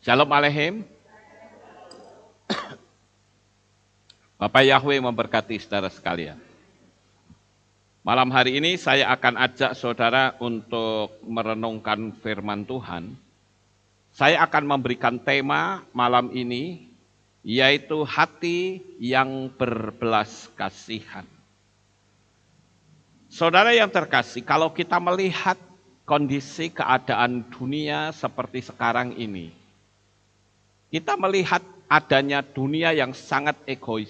Shalom Aleichem. Bapak Yahweh memberkati saudara sekalian. Malam hari ini saya akan ajak saudara untuk merenungkan firman Tuhan. Saya akan memberikan tema malam ini, yaitu hati yang berbelas kasihan. Saudara yang terkasih, kalau kita melihat kondisi keadaan dunia seperti sekarang ini, kita melihat adanya dunia yang sangat egois,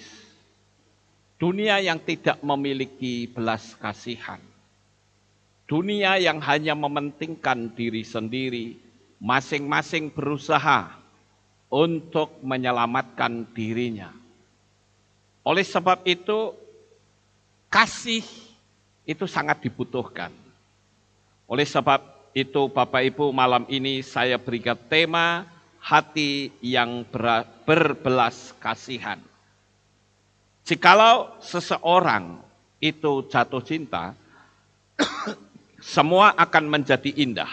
dunia yang tidak memiliki belas kasihan, dunia yang hanya mementingkan diri sendiri, masing-masing berusaha untuk menyelamatkan dirinya. Oleh sebab itu, kasih itu sangat dibutuhkan. Oleh sebab itu, Bapak Ibu, malam ini saya berikan tema hati yang berbelas kasihan. Jikalau seseorang itu jatuh cinta, semua akan menjadi indah.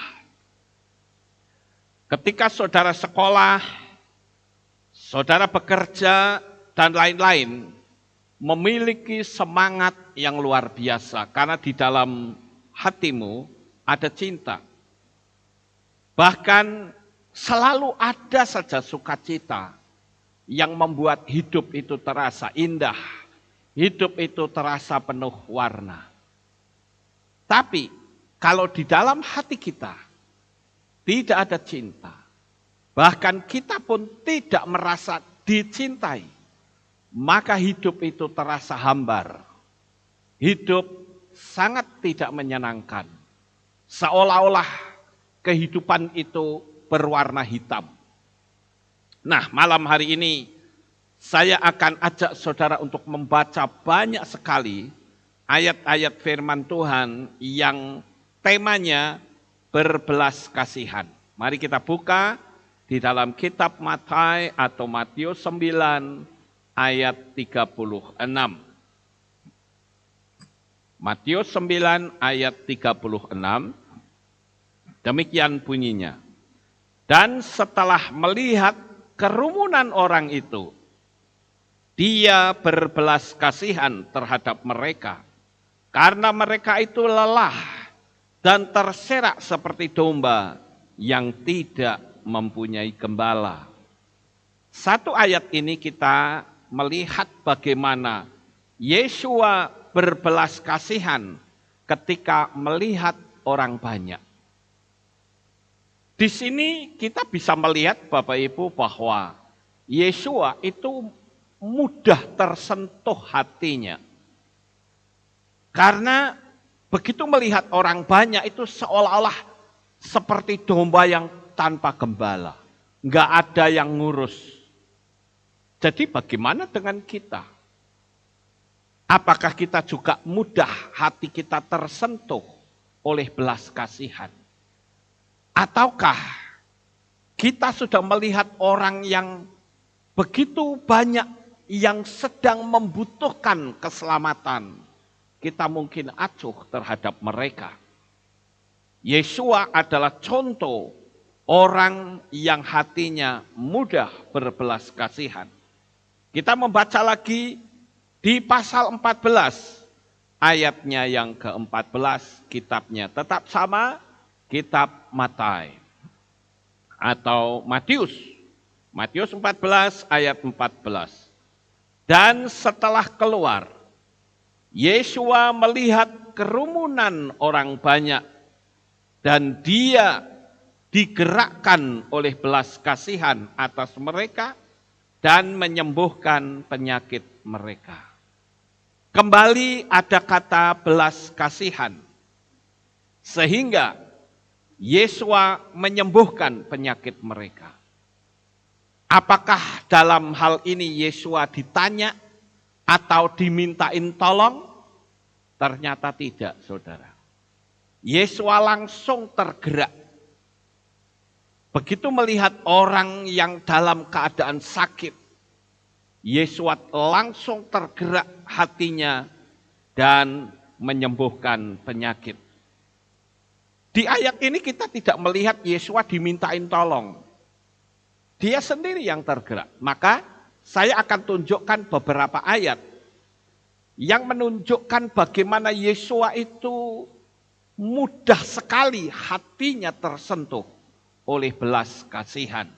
Ketika saudara sekolah, saudara bekerja, dan lain-lain, memiliki semangat yang luar biasa, karena di dalam hatimu ada cinta. Bahkan selalu ada saja sukacita yang membuat hidup itu terasa indah, hidup itu terasa penuh warna. Tapi kalau di dalam hati kita tidak ada cinta, bahkan kita pun tidak merasa dicintai, maka hidup itu terasa hambar. Hidup sangat tidak menyenangkan. Seolah-olah kehidupan itu berwarna hitam. Nah, malam hari ini saya akan ajak saudara untuk membaca banyak sekali ayat-ayat firman Tuhan yang temanya berbelas kasihan. Mari kita buka di dalam kitab Matius atau Matius 9 ayat 36. Matius 9 ayat 36, demikian bunyinya. Dan setelah melihat kerumunan orang itu, dia berbelas kasihan terhadap mereka, karena mereka itu lelah dan terserak seperti domba yang tidak mempunyai gembala. Satu ayat ini kita melihat bagaimana Yesua berbelas kasihan ketika melihat orang banyak. Di sini kita bisa melihat Bapak Ibu bahwa Yesua itu mudah tersentuh hatinya. Karena begitu melihat orang banyak itu seolah-olah seperti domba yang tanpa gembala. Enggak ada yang ngurus. Jadi bagaimana dengan kita? Apakah kita juga mudah hati kita tersentuh oleh belas kasihan? Ataukah kita sudah melihat orang yang begitu banyak yang sedang membutuhkan keselamatan, kita mungkin acuh terhadap mereka. Yesua adalah contoh orang yang hatinya mudah berbelas kasihan. Kita membaca lagi di pasal 14, ayatnya yang ke-14, kitabnya tetap sama, kitab Matius atau Matius. Matius 14 ayat 14. Dan setelah keluar, Yesua melihat kerumunan orang banyak dan dia digerakkan oleh belas kasihan atas mereka dan menyembuhkan penyakit mereka. Kembali ada kata belas kasihan. Sehingga Yesua menyembuhkan penyakit mereka. Apakah dalam hal ini Yesua ditanya atau dimintain tolong? Ternyata tidak, saudara. Yesua langsung tergerak. Begitu melihat orang yang dalam keadaan sakit, Yesua langsung tergerak hatinya dan menyembuhkan penyakit. Di ayat ini kita tidak melihat Yesua dimintain tolong. Dia sendiri yang tergerak. Maka saya akan tunjukkan beberapa ayat yang menunjukkan bagaimana Yesua itu mudah sekali hatinya tersentuh oleh belas kasihan.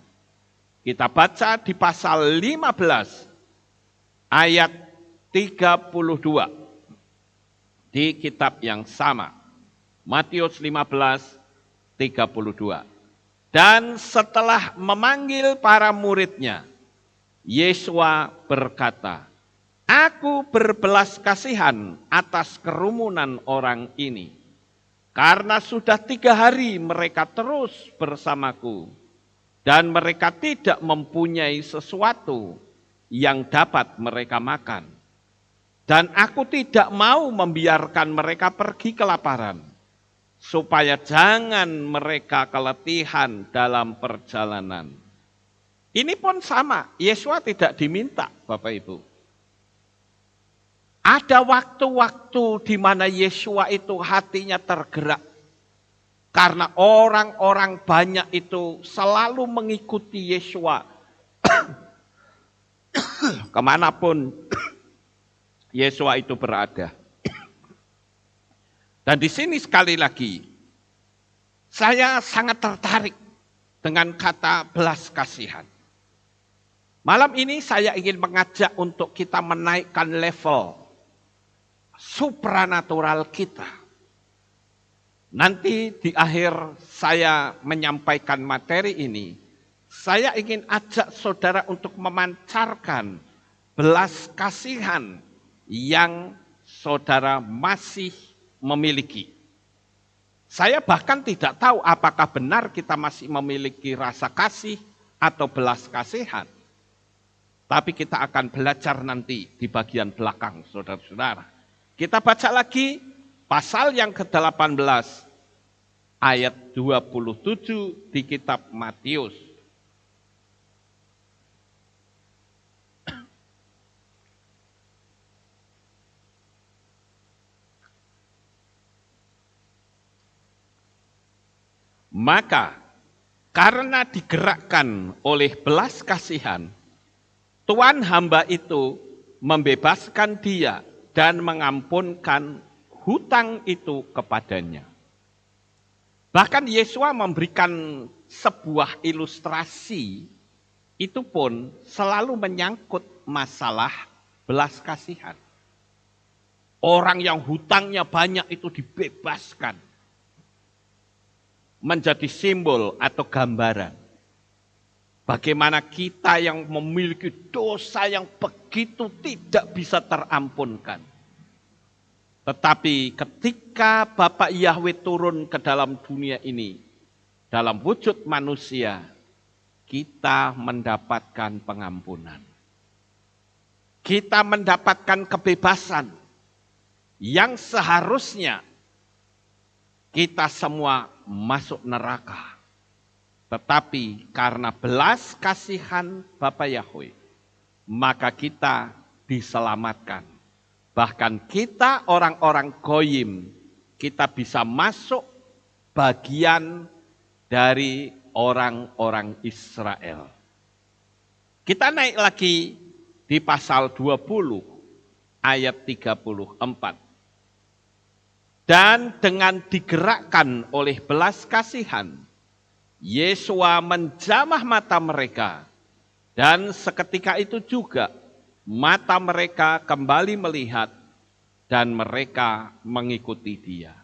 Kita baca di pasal 15 ayat 32 di kitab yang sama. Matius 15, 32. Dan setelah memanggil para muridnya, Yesua berkata, "Aku berbelas kasihan atas kerumunan orang ini, karena sudah 3 hari mereka terus bersamaku, dan mereka tidak mempunyai sesuatu yang dapat mereka makan. Dan aku tidak mau membiarkan mereka pergi kelaparan, supaya jangan mereka keletihan dalam perjalanan." Ini pun sama, Yesua tidak diminta, Bapak Ibu. Ada waktu-waktu di mana Yesua itu hatinya tergerak. Karena orang-orang banyak itu selalu mengikuti Yesua. Kemanapun Yesua itu berada. Dan di sini sekali lagi, saya sangat tertarik dengan kata belas kasihan. Malam ini saya ingin mengajak untuk kita menaikkan level supranatural kita. Nanti di akhir saya menyampaikan materi ini, saya ingin ajak saudara untuk memancarkan belas kasihan yang saudara masih memiliki. Saya bahkan tidak tahu apakah benar kita masih memiliki rasa kasih atau belas kasihan. Tapi kita akan belajar nanti di bagian belakang, saudara-saudara. Kita baca lagi pasal yang ke-18 ayat 27 di kitab Matius. Maka karena digerakkan oleh belas kasihan, Tuan hamba itu membebaskan dia dan mengampunkan hutang itu kepadanya. Bahkan Yesua memberikan sebuah ilustrasi, itu pun selalu menyangkut masalah belas kasihan. Orang yang hutangnya banyak itu dibebaskan. Menjadi simbol atau gambaran. Bagaimana kita yang memiliki dosa yang begitu tidak bisa terampunkan. Tetapi ketika Bapa Yahweh turun ke dalam dunia ini, dalam wujud manusia, kita mendapatkan pengampunan. Kita mendapatkan kebebasan yang seharusnya kita semua masuk neraka. Tetapi karena belas kasihan Bapa Yahweh, maka kita diselamatkan. Bahkan kita orang-orang goyim, kita bisa masuk bagian dari orang-orang Israel. Kita naik lagi di pasal 20 ayat 34. Dan dengan digerakkan oleh belas kasihan, Yesua menjamah mata mereka, dan seketika itu juga mata mereka kembali melihat, dan mereka mengikuti dia.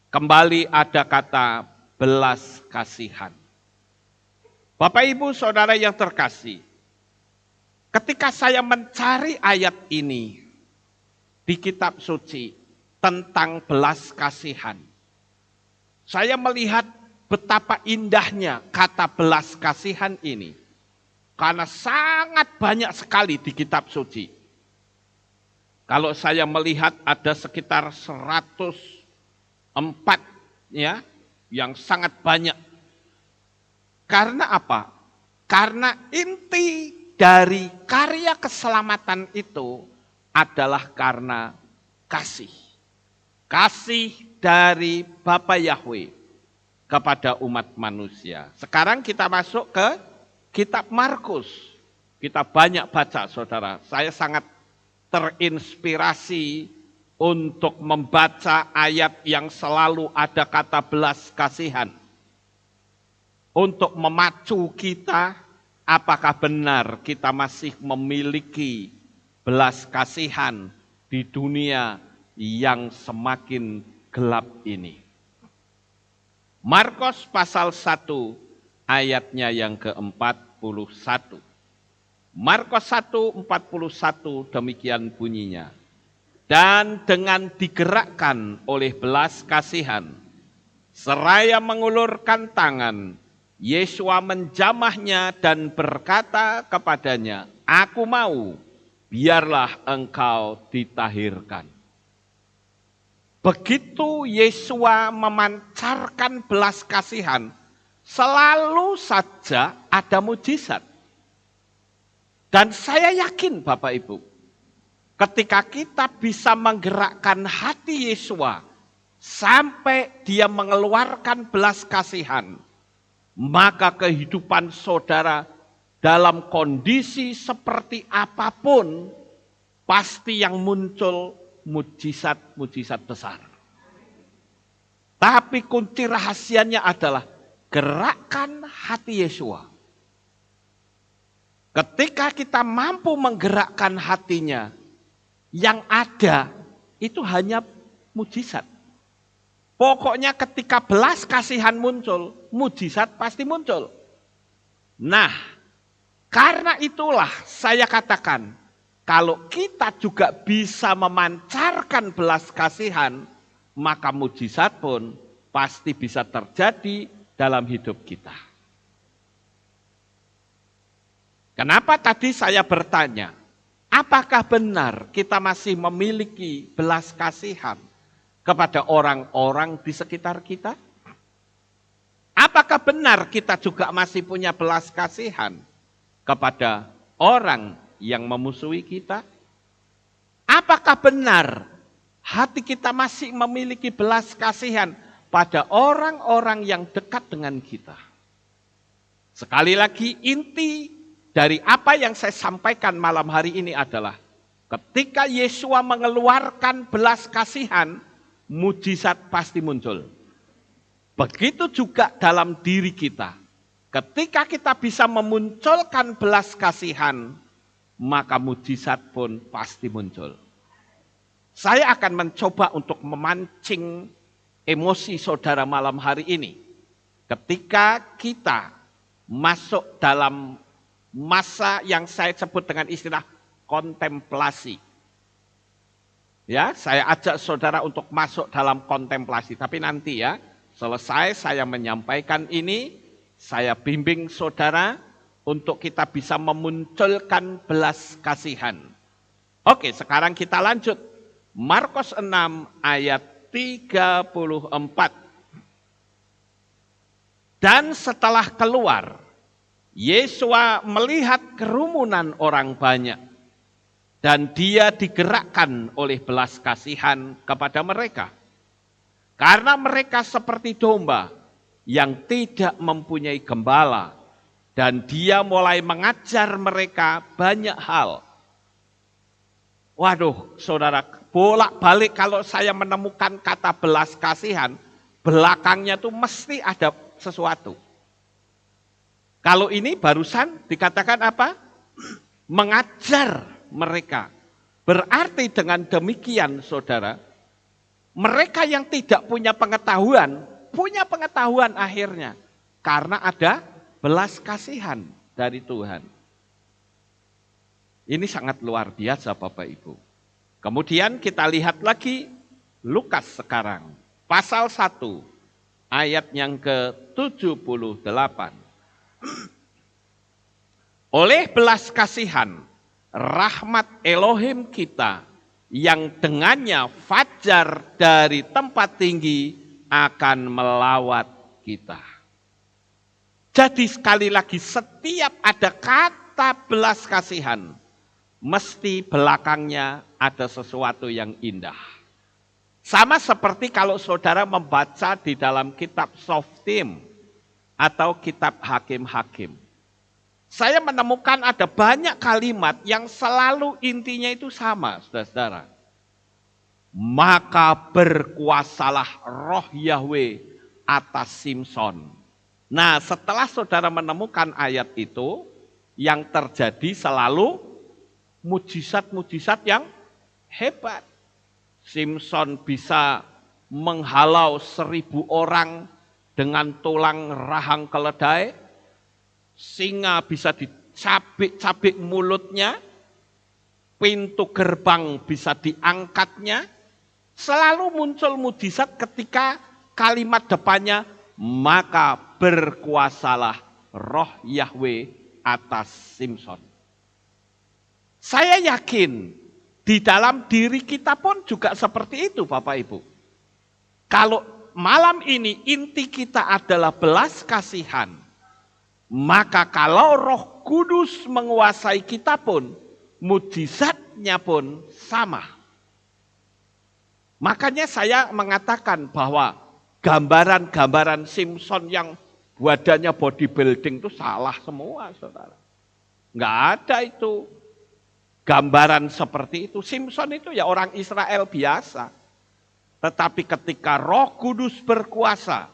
Kembali ada kata belas kasihan. Bapak Ibu Saudara yang terkasih, ketika saya mencari ayat ini di kitab suci tentang belas kasihan, saya melihat betapa indahnya kata belas kasihan ini. Karena sangat banyak sekali di kitab suci. Kalau saya melihat ada sekitar 104 ya, yang sangat banyak. Karena apa? Karena inti dari karya keselamatan itu adalah karena kasih. Kasih dari Bapa Yahweh kepada umat manusia. Sekarang kita masuk ke kitab Markus. Kita banyak baca, saudara. Saya sangat terinspirasi untuk membaca ayat yang selalu ada kata belas kasihan. Untuk memacu kita, apakah benar kita masih memiliki belas kasihan di dunia yang semakin gelap ini. Markus pasal 1 ayatnya yang ke-41. Markus 1:41 demikian bunyinya. Dan dengan digerakkan oleh belas kasihan, seraya mengulurkan tangan, Yesua menjamahnya dan berkata kepadanya, "Aku mau, biarlah engkau ditahirkan." Begitu Yesua memancarkan belas kasihan, selalu saja ada mujizat. Dan saya yakin Bapak Ibu, ketika kita bisa menggerakkan hati Yesua sampai dia mengeluarkan belas kasihan, maka kehidupan saudara dalam kondisi seperti apapun, pasti yang muncul mujizat-mujizat besar. Tapi kunci rahasianya adalah gerakan hati Yesua. Ketika kita mampu menggerakkan hatinya, yang ada itu hanya mujizat. Pokoknya ketika belas kasihan muncul, mujizat pasti muncul. Nah, karena itulah saya katakan, kalau kita juga bisa memancarkan belas kasihan, maka mujizat pun pasti bisa terjadi dalam hidup kita. Kenapa tadi saya bertanya, apakah benar kita masih memiliki belas kasihan kepada orang-orang di sekitar kita? Apakah benar kita juga masih punya belas kasihan kepada orang yang memusuhi kita? Apakah benar hati kita masih memiliki belas kasihan pada orang-orang yang dekat dengan kita? Sekali lagi, inti dari apa yang saya sampaikan malam hari ini adalah ketika Yesua mengeluarkan belas kasihan, mujizat pasti muncul. Begitu juga dalam diri kita. Ketika kita bisa memunculkan belas kasihan, maka mujizat pun pasti muncul. Saya akan mencoba untuk memancing emosi saudara malam hari ini. Ketika kita masuk dalam masa yang saya sebut dengan istilah kontemplasi. Ya, saya ajak saudara untuk masuk dalam kontemplasi. Tapi nanti ya, selesai saya menyampaikan ini, saya bimbing saudara untuk kita bisa memunculkan belas kasihan. Oke, sekarang kita lanjut. Markus 6 ayat 34. Dan setelah keluar, Yesua melihat kerumunan orang banyak dan dia digerakkan oleh belas kasihan kepada mereka. Karena mereka seperti domba yang tidak mempunyai gembala dan dia mulai mengajar mereka banyak hal. Waduh, saudara, bolak-balik kalau saya menemukan kata belas kasihan, belakangnya tuh mesti ada sesuatu. Kalau ini barusan dikatakan apa? Mengajar mereka. Berarti dengan demikian saudara, mereka yang tidak punya pengetahuan akhirnya. Karena ada belas kasihan dari Tuhan. Ini sangat luar biasa Bapak Ibu. Kemudian kita lihat lagi Lukas sekarang. Pasal 1 ayat yang ke-78. Oleh belas kasihan, rahmat Elohim kita yang dengannya fajar dari tempat tinggi akan melawat kita. Jadi sekali lagi setiap ada kata belas kasihan, mesti belakangnya ada sesuatu yang indah. Sama seperti kalau saudara membaca di dalam kitab Shoftim atau kitab Hakim-Hakim. Saya menemukan ada banyak kalimat yang selalu intinya itu sama, saudara-saudara. Maka berkuasalah roh Yahweh atas Simson. Nah, setelah saudara menemukan ayat itu, yang terjadi selalu mujizat-mujizat yang hebat. Simson bisa menghalau 1.000 orang dengan tulang rahang keledai. Singa bisa dicabik-cabik mulutnya. Pintu gerbang bisa diangkatnya. Selalu muncul mujizat ketika kalimat depannya, maka berkuasalah roh Yahweh atas Simson. Saya yakin di dalam diri kita pun juga seperti itu, Bapak Ibu. Kalau malam ini inti kita adalah belas kasihan, maka kalau Roh Kudus menguasai kita pun, mujizatnya pun sama. Makanya saya mengatakan bahwa gambaran-gambaran Simson yang badannya bodybuilding itu salah semua, saudara. Enggak ada itu gambaran seperti itu. Simson itu ya orang Israel biasa. Tetapi ketika Roh Kudus berkuasa,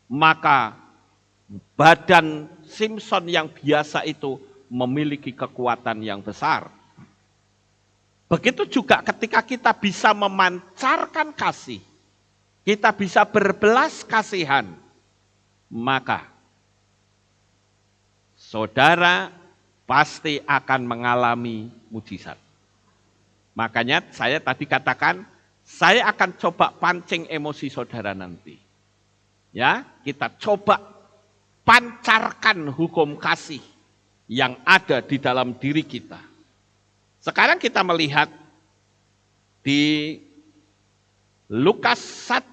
maka badan Simson yang biasa itu memiliki kekuatan yang besar. Begitu juga ketika kita bisa memancarkan kasih, kita bisa berbelas kasihan, maka saudara pasti akan mengalami mujizat. Makanya saya tadi katakan, saya akan coba pancing emosi saudara nanti. Ya, kita coba pancarkan hukum kasih yang ada di dalam diri kita. Sekarang kita melihat di Lukas 1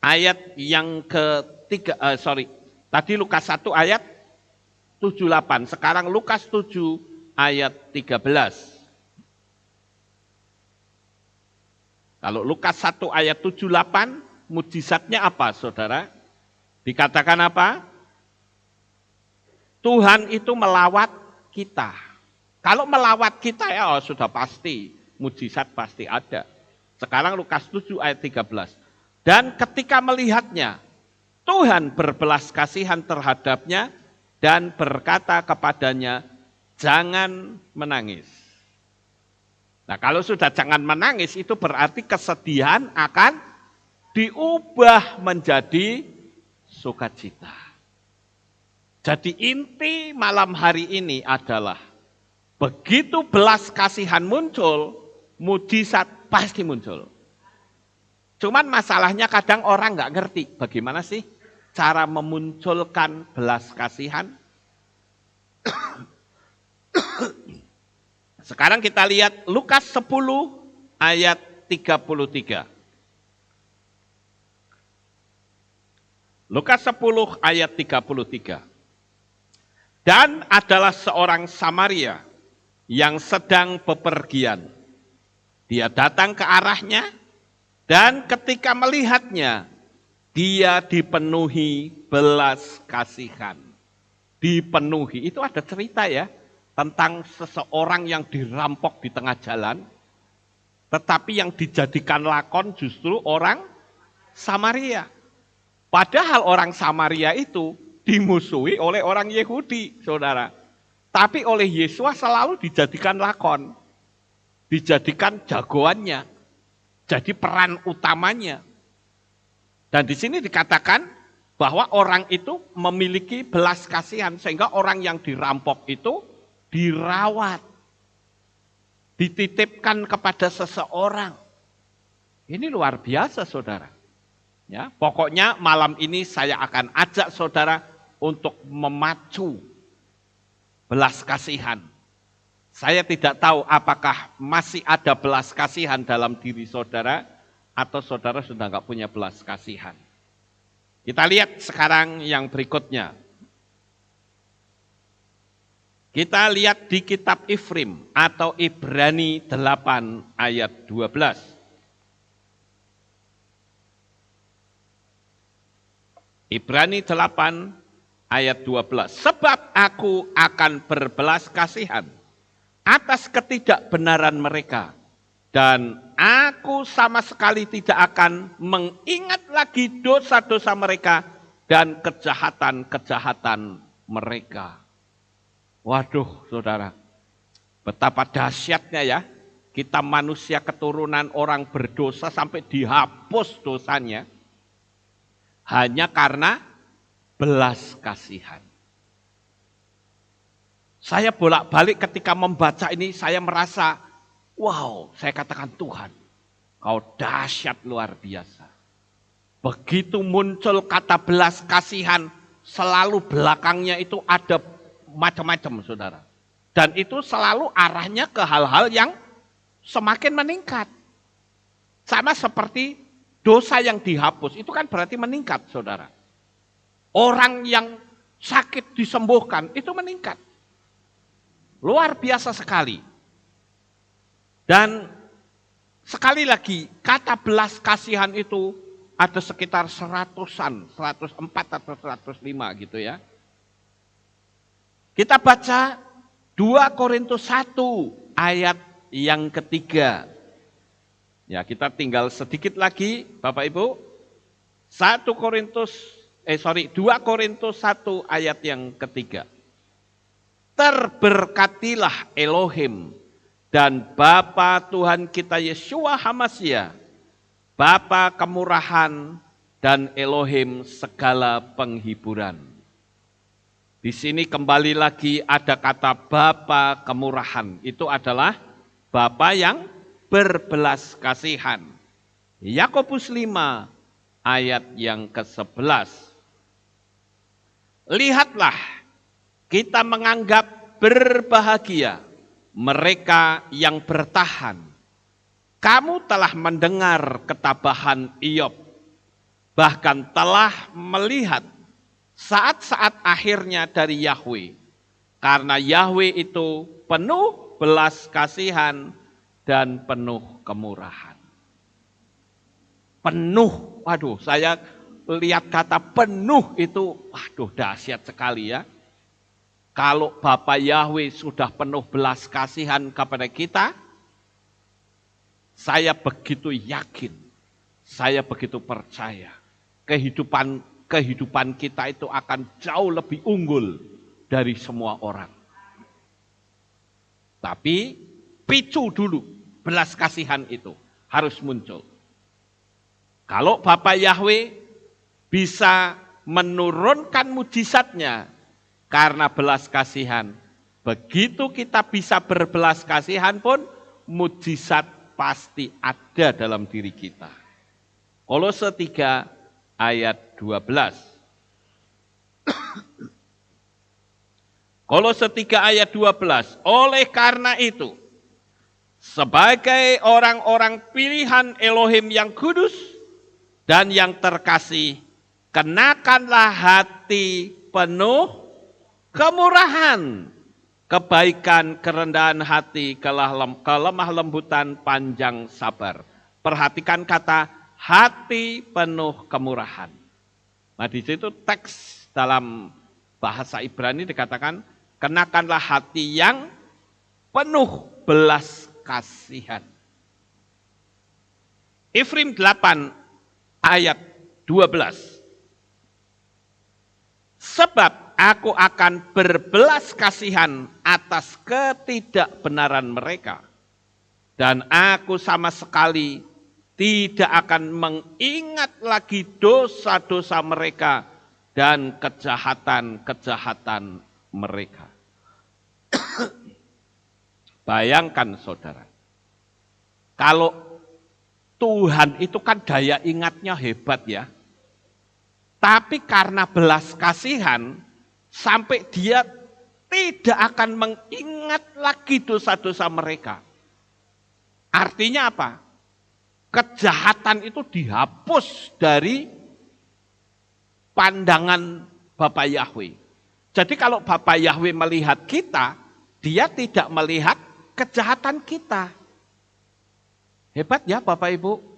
ayat yang tadi Lukas 1 ayat 78, sekarang Lukas 7 ayat 13. Kalau Lukas 1 ayat 78, mujizatnya apa, saudara? Dikatakan apa? Tuhan itu melawat kita. Kalau melawat kita ya sudah pasti, mujizat pasti ada. Sekarang Lukas 7 ayat 13. Dan ketika melihatnya, Tuhan berbelas kasihan terhadapnya dan berkata kepadanya, jangan menangis. Nah, kalau sudah jangan menangis itu berarti kesedihan akan diubah menjadi sukacita. Jadi inti malam hari ini adalah begitu belas kasihan muncul, mujizat pasti muncul. Cuman masalahnya kadang orang nggak ngerti bagaimana sih cara memunculkan belas kasihan. Sekarang kita lihat Lukas 10 ayat 33. Lukas 10 ayat 33. Dan adalah seorang Samaria yang sedang bepergian. Dia datang ke arahnya dan ketika melihatnya, dia dipenuhi belas kasihan. Dipenuhi, itu ada cerita ya, tentang seseorang yang dirampok di tengah jalan, tetapi yang dijadikan lakon justru orang Samaria. Padahal orang Samaria itu dimusuhi oleh orang Yahudi, saudara. Tapi oleh Yesus selalu dijadikan lakon, dijadikan jagoannya, jadi peran utamanya. Dan di sini dikatakan bahwa orang itu memiliki belas kasihan, sehingga orang yang dirampok itu dirawat, dititipkan kepada seseorang. Ini luar biasa, saudara. Ya, pokoknya malam ini saya akan ajak saudara untuk memacu belas kasihan. Saya tidak tahu apakah masih ada belas kasihan dalam diri saudara, atau saudara sudah nggak punya belas kasihan. Kita lihat sekarang yang berikutnya. Kita lihat di kitab Ifrim atau Ibrani 8 ayat 12. Ibrani 8 ayat 12. Sebab aku akan berbelas kasihan atas ketidakbenaran mereka. Dan aku sama sekali tidak akan mengingat lagi dosa-dosa mereka dan kejahatan-kejahatan mereka. Waduh, saudara, betapa dahsyatnya ya. Kita manusia keturunan orang berdosa sampai dihapus dosanya. Hanya karena belas kasihan. Saya bolak-balik ketika membaca ini, saya merasa, wow, saya katakan Tuhan, kau dahsyat luar biasa. Begitu muncul kata belas kasihan, selalu belakangnya itu ada macam-macam, saudara. Dan itu selalu arahnya ke hal-hal yang semakin meningkat. Sama seperti dosa yang dihapus, itu kan berarti meningkat, saudara. Orang yang sakit disembuhkan, itu meningkat. Luar biasa sekali. Dan sekali lagi, kata belas kasihan itu ada sekitar 100-an, 104 atau 105 gitu ya. Kita baca 2 Korintus 1 ayat yang ketiga. Ya, kita tinggal sedikit lagi, Bapak Ibu. 2 Korintus 1 ayat yang ketiga. Terberkatilah Elohim dan Bapa Tuhan kita Yeshua HaMashiach, Bapa kemurahan dan Elohim segala penghiburan. Di sini kembali lagi ada kata Bapa kemurahan. Itu adalah Bapa yang berbelas kasihan. Yakobus 5 ayat yang ke-11. Lihatlah, kita menganggap berbahagia mereka yang bertahan. Kamu telah mendengar ketabahan Iyob, bahkan telah melihat saat-saat akhirnya dari Yahweh. Karena Yahweh itu penuh belas kasihan dan penuh kemurahan. Penuh, waduh, saya lihat kata penuh itu, waduh, dahsyat sekali ya. Kalau Bapa Yahweh sudah penuh belas kasihan kepada kita, saya begitu yakin, saya begitu percaya, kehidupan kita itu akan jauh lebih unggul dari semua orang. Tapi picu dulu, belas kasihan itu harus muncul. Kalau Bapa Yahweh bisa menurunkan mujizatnya karena belas kasihan, begitu kita bisa berbelas kasihan pun mujizat pasti ada dalam diri kita. Kolose 3 ayat 12. Kolose 3 ayat 12. Oleh karena itu, sebagai orang-orang pilihan Elohim yang kudus dan yang terkasih, kenakanlah hati penuh kemurahan, kebaikan, kerendahan hati, kelemah lembutan, panjang sabar. Perhatikan kata hati penuh kemurahan. Nah, di situ teks dalam bahasa Ibrani dikatakan, kenakanlah hati yang penuh belas kasihan. Efrim 8 ayat 12. Sebab aku akan berbelas kasihan atas ketidakbenaran mereka. Dan aku sama sekali tidak akan mengingat lagi dosa-dosa mereka dan kejahatan-kejahatan mereka. Bayangkan saudara, kalau Tuhan itu kan daya ingatnya hebat ya. Tapi karena belas kasihan, sampai dia tidak akan mengingat lagi dosa-dosa mereka. Artinya apa? Kejahatan itu dihapus dari pandangan Bapa Yahweh. Jadi kalau Bapa Yahweh melihat kita, dia tidak melihat kejahatan kita. Hebat ya Bapak Ibu.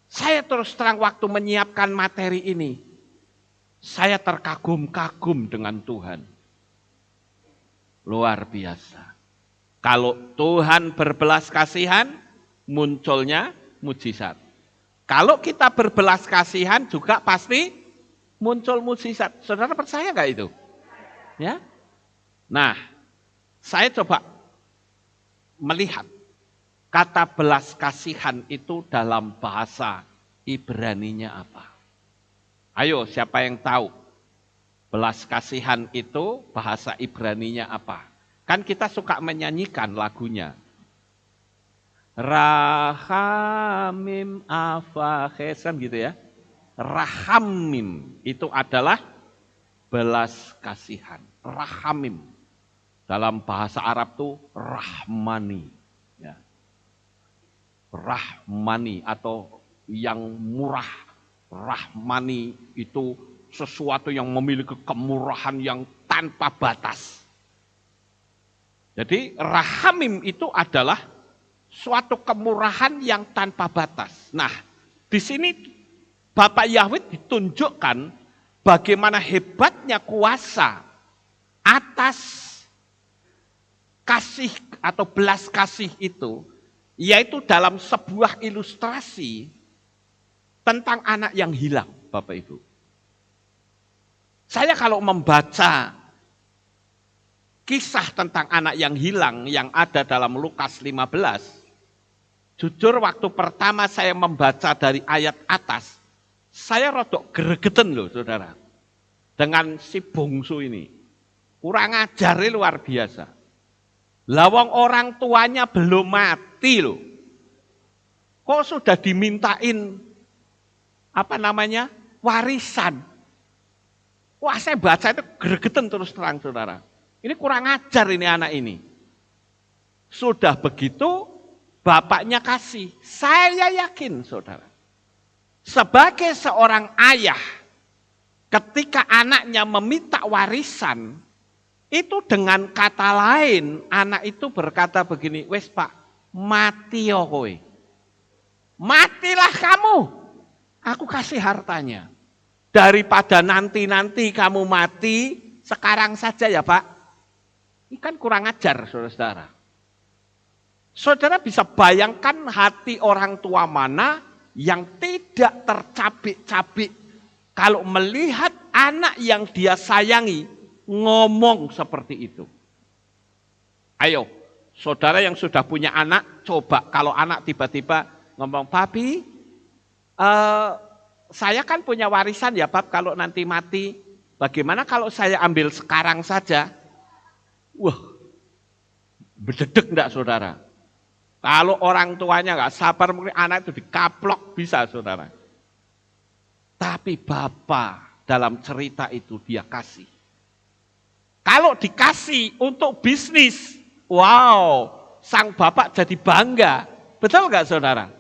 Saya terus terang waktu menyiapkan materi ini, Saya terkagum-kagum dengan Tuhan. Luar biasa. Kalau Tuhan berbelas kasihan, munculnya mujizat. Kalau kita berbelas kasihan juga pasti muncul mujizat. Saudara percaya nggak itu? Ya. Nah, saya coba melihat kata belas kasihan itu dalam bahasa Ibraninya apa. Ayo, siapa yang tahu? Belas kasihan itu bahasa Ibraninya apa? Kan kita suka menyanyikan lagunya. Rahamim afahesan gitu ya. Rahamim itu adalah belas kasihan. Rahamim. Dalam bahasa Arab itu rahmani. Ya. Rahmani atau yang murah. Rahmani itu sesuatu yang memiliki kemurahan yang tanpa batas. Jadi rahamim itu adalah suatu kemurahan yang tanpa batas. Nah, di sini Bapak Yahweh ditunjukkan bagaimana hebatnya kuasa atas kasih atau belas kasih itu, yaitu dalam sebuah ilustrasi tentang anak yang hilang, Bapak Ibu. Saya kalau membaca kisah tentang anak yang hilang yang ada dalam Lukas 15, jujur waktu pertama saya membaca dari ayat atas, saya rodok gregeten loh saudara. Dengan si bungsu ini. Kurang ajarnya luar biasa. Lawang orang tuanya belum mati loh. Kok sudah dimintain warisan. Wah, saya baca itu gregetan terus terang saudara. Ini kurang ajar ini anak ini. Sudah begitu bapaknya kasih. Saya yakin saudara. Sebagai seorang ayah, ketika anaknya meminta warisan, itu dengan kata lain anak itu berkata begini, wes pak, mati yo kowe. Matilah kamu. Aku kasih hartanya. Daripada nanti-nanti kamu mati, sekarang saja ya Pak. Ini kan kurang ajar saudara-saudara. Saudara bisa bayangkan hati orang tua mana yang tidak tercabik-cabik kalau melihat anak yang dia sayangi ngomong seperti itu. Ayo, saudara yang sudah punya anak, coba kalau anak tiba-tiba ngomong, papi, saya kan punya warisan ya Bab, kalau nanti mati, bagaimana kalau saya ambil sekarang saja? Wah, bededek enggak saudara? Kalau orang tuanya enggak sabar, mungkin anak itu dikaplok bisa saudara. Tapi Bapak dalam cerita itu dia kasih. Kalau dikasih untuk bisnis, wow, sang Bapak jadi bangga. Betul enggak saudara?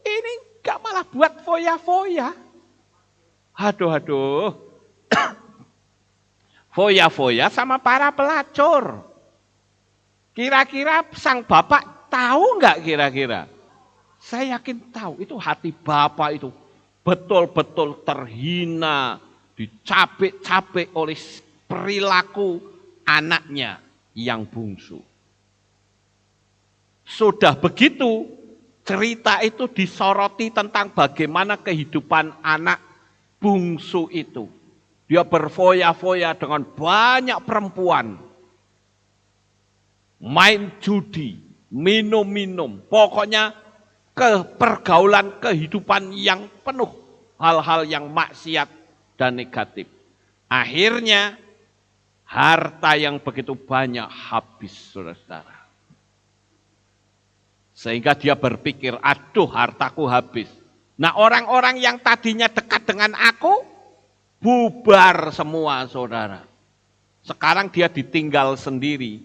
Ini enggak malah buat foya-foya. Aduh. Foya-foya sama para pelacur. Kira-kira sang Bapak tahu enggak kira-kira? Saya yakin tahu, itu hati Bapak itu betul-betul terhina, dicapek-capek oleh perilaku anaknya yang bungsu. Sudah begitu, cerita itu disoroti tentang bagaimana kehidupan anak bungsu itu. Dia berfoya-foya dengan banyak perempuan. Main judi, minum-minum. Pokoknya pergaulan kehidupan yang penuh hal-hal yang maksiat dan negatif. Akhirnya harta yang begitu banyak habis saudara-saudara. Sehingga dia berpikir, aduh hartaku habis. Nah orang-orang yang tadinya dekat dengan aku, bubar semua saudara. Sekarang dia ditinggal sendiri.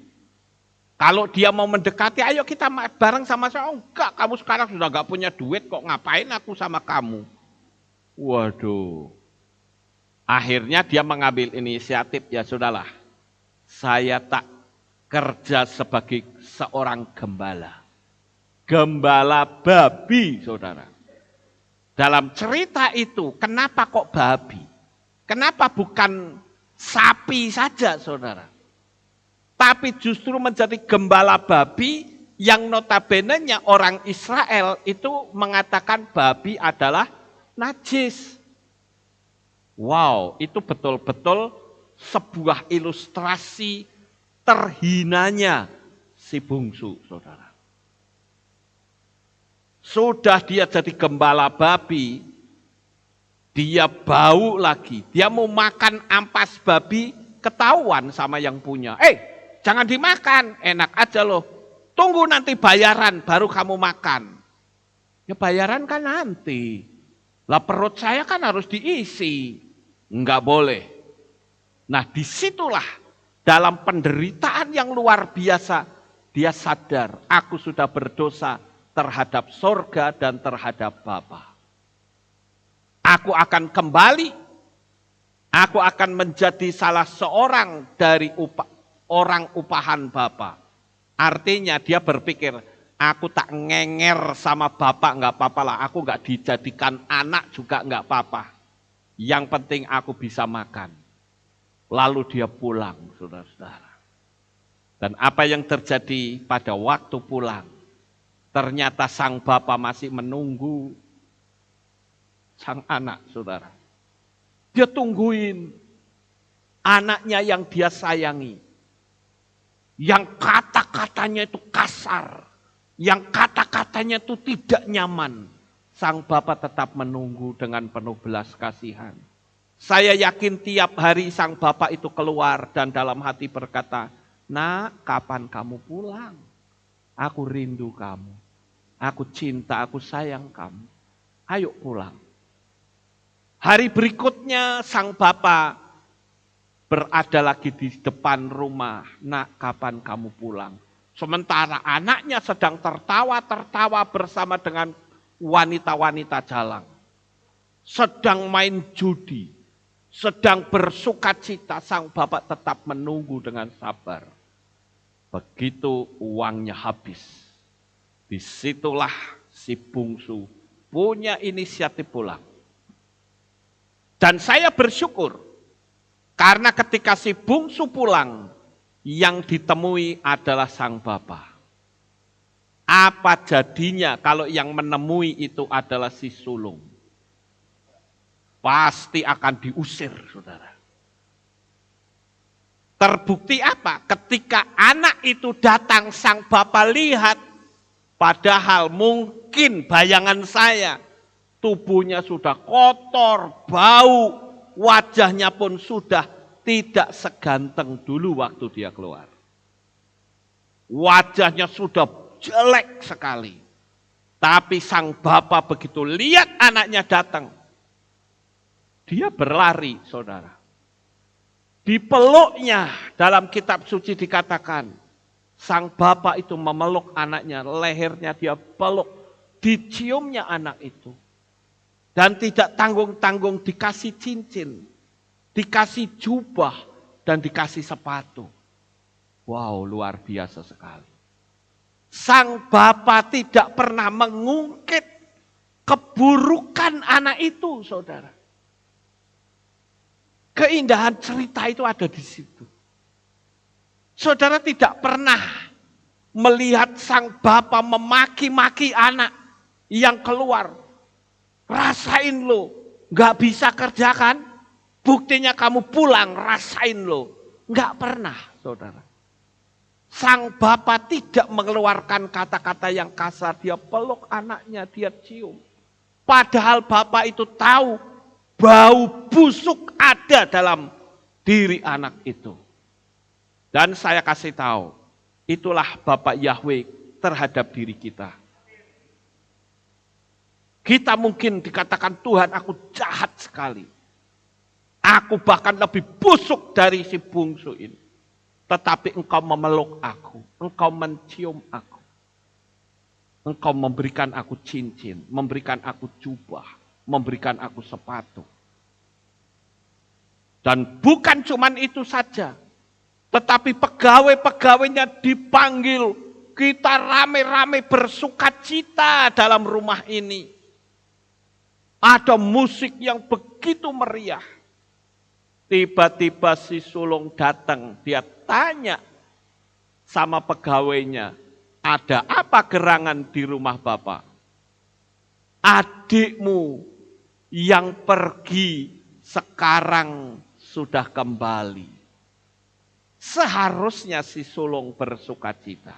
Kalau dia mau mendekati, ayo kita bareng sama saya. Oh enggak, kamu sekarang sudah enggak punya duit, kok ngapain aku sama kamu? Waduh. Akhirnya dia mengambil inisiatif, ya sudahlah. Saya tak kerja sebagai seorang gembala. Gembala babi, saudara. Dalam cerita itu, kenapa kok babi? Kenapa bukan sapi saja, saudara? Tapi justru menjadi gembala babi yang notabene-nya orang Israel itu mengatakan babi adalah najis. Wow, itu betul-betul sebuah ilustrasi terhinanya si bungsu, saudara. Sudah dia jadi gembala babi, dia bau lagi. Dia mau makan ampas babi, ketahuan sama yang punya. Jangan dimakan, enak aja loh. Tunggu nanti bayaran, baru kamu makan. Ya bayaran kan nanti. Lah perut saya kan harus diisi. Enggak boleh. Nah disitulah dalam penderitaan yang luar biasa, dia sadar, aku sudah berdosa terhadap sorga dan terhadap Bapa. Aku akan kembali, aku akan menjadi salah seorang dari orang upahan Bapa. Artinya dia berpikir, aku tak ngenger sama Bapak, enggak apa-apa lah. Aku enggak dijadikan anak juga enggak apa-apa. Yang penting aku bisa makan. Lalu dia pulang, saudara-saudara. Dan apa yang terjadi pada waktu pulang? Ternyata sang Bapa masih menunggu sang anak, saudara. Dia tungguin anaknya yang dia sayangi. Yang kata-katanya itu kasar. Yang kata-katanya itu tidak nyaman. Sang Bapa tetap menunggu dengan penuh belas kasihan. Saya yakin tiap hari sang Bapa itu keluar dan dalam hati berkata, "Nak, kapan kamu pulang? Aku rindu kamu. Aku cinta, aku sayang kamu. Ayo pulang." Hari berikutnya sang Bapa berada lagi di depan rumah. "Nak, kapan kamu pulang?" Sementara anaknya sedang tertawa-tertawa bersama dengan wanita-wanita jalang. Sedang main judi, sedang bersuka cita, sang Bapak tetap menunggu dengan sabar. Begitu uangnya habis, disitulah si bungsu punya inisiatif pulang. Dan saya bersyukur, karena ketika si bungsu pulang, yang ditemui adalah sang Bapa. Apa jadinya kalau yang menemui itu adalah si sulung? Pasti akan diusir, saudara. Terbukti apa? Ketika anak itu datang, sang Bapa lihat, padahal mungkin bayangan saya, tubuhnya sudah kotor, bau, wajahnya pun sudah tidak seganteng dulu waktu dia keluar. Wajahnya sudah jelek sekali. Tapi sang Bapa begitu lihat anaknya datang, dia berlari, saudara. Dipeluknya, dalam kitab suci dikatakan, sang Bapa itu memeluk anaknya, lehernya dia peluk, diciumnya anak itu. Dan tidak tanggung-tanggung dikasih cincin, dikasih jubah, dan dikasih sepatu. Wow, luar biasa sekali. Sang Bapa tidak pernah mengungkit keburukan anak itu, saudara. Keindahan cerita itu ada di situ. Saudara tidak pernah melihat sang Bapa memaki-maki anak yang keluar. Rasain lo, gak bisa kerjakan, buktinya kamu pulang, rasain lo. Gak pernah, saudara. Sang Bapa tidak mengeluarkan kata-kata yang kasar, dia peluk anaknya, dia cium. Padahal Bapa itu tahu bau busuk ada dalam diri anak itu. Dan saya kasih tahu, itulah Bapak Yahweh terhadap diri kita. Kita mungkin dikatakan, Tuhan aku jahat sekali. Aku bahkan lebih busuk dari si bungsu ini. Tetapi engkau memeluk aku, engkau mencium aku. Engkau memberikan aku cincin, memberikan aku jubah, memberikan aku sepatu. Dan bukan cuman itu saja, tetapi pegawai-pegawainya dipanggil, kita rame-rame bersukacita dalam rumah ini. Ada musik yang begitu meriah. Tiba-tiba si sulung datang, dia tanya sama pegawainya, ada apa gerangan di rumah Bapak? Adikmu yang pergi sekarang sudah kembali. Seharusnya si sulung bersukacita.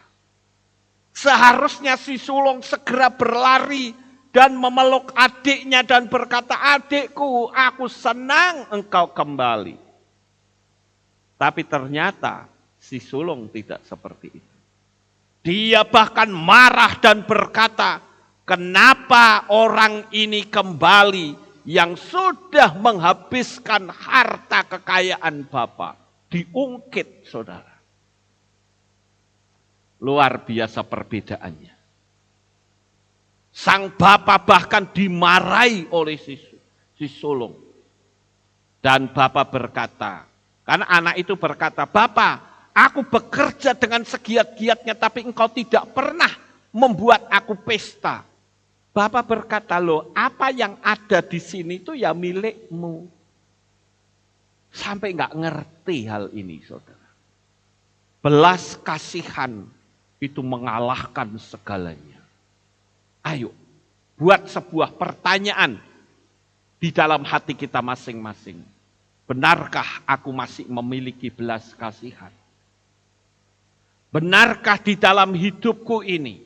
Seharusnya si sulung segera berlari dan memeluk adiknya dan berkata, adikku, aku senang engkau kembali. Tapi ternyata si sulung tidak seperti itu. Dia bahkan marah dan berkata, kenapa orang ini kembali yang sudah menghabiskan harta kekayaan Bapak? Diungkit, saudara. Luar biasa perbedaannya. Sang bapak bahkan dimarahi oleh si sulung. Dan bapak berkata, karena anak itu berkata, Bapak, aku bekerja dengan segiat-giatnya tapi engkau tidak pernah membuat aku pesta. Bapak berkata, loh apa yang ada di sini itu ya milikmu. Sampai nggak ngerti hal ini, saudara. Belas kasihan itu mengalahkan segalanya. Ayo, buat sebuah pertanyaan di dalam hati kita masing-masing. Benarkah aku masih memiliki belas kasihan? Benarkah di dalam hidupku ini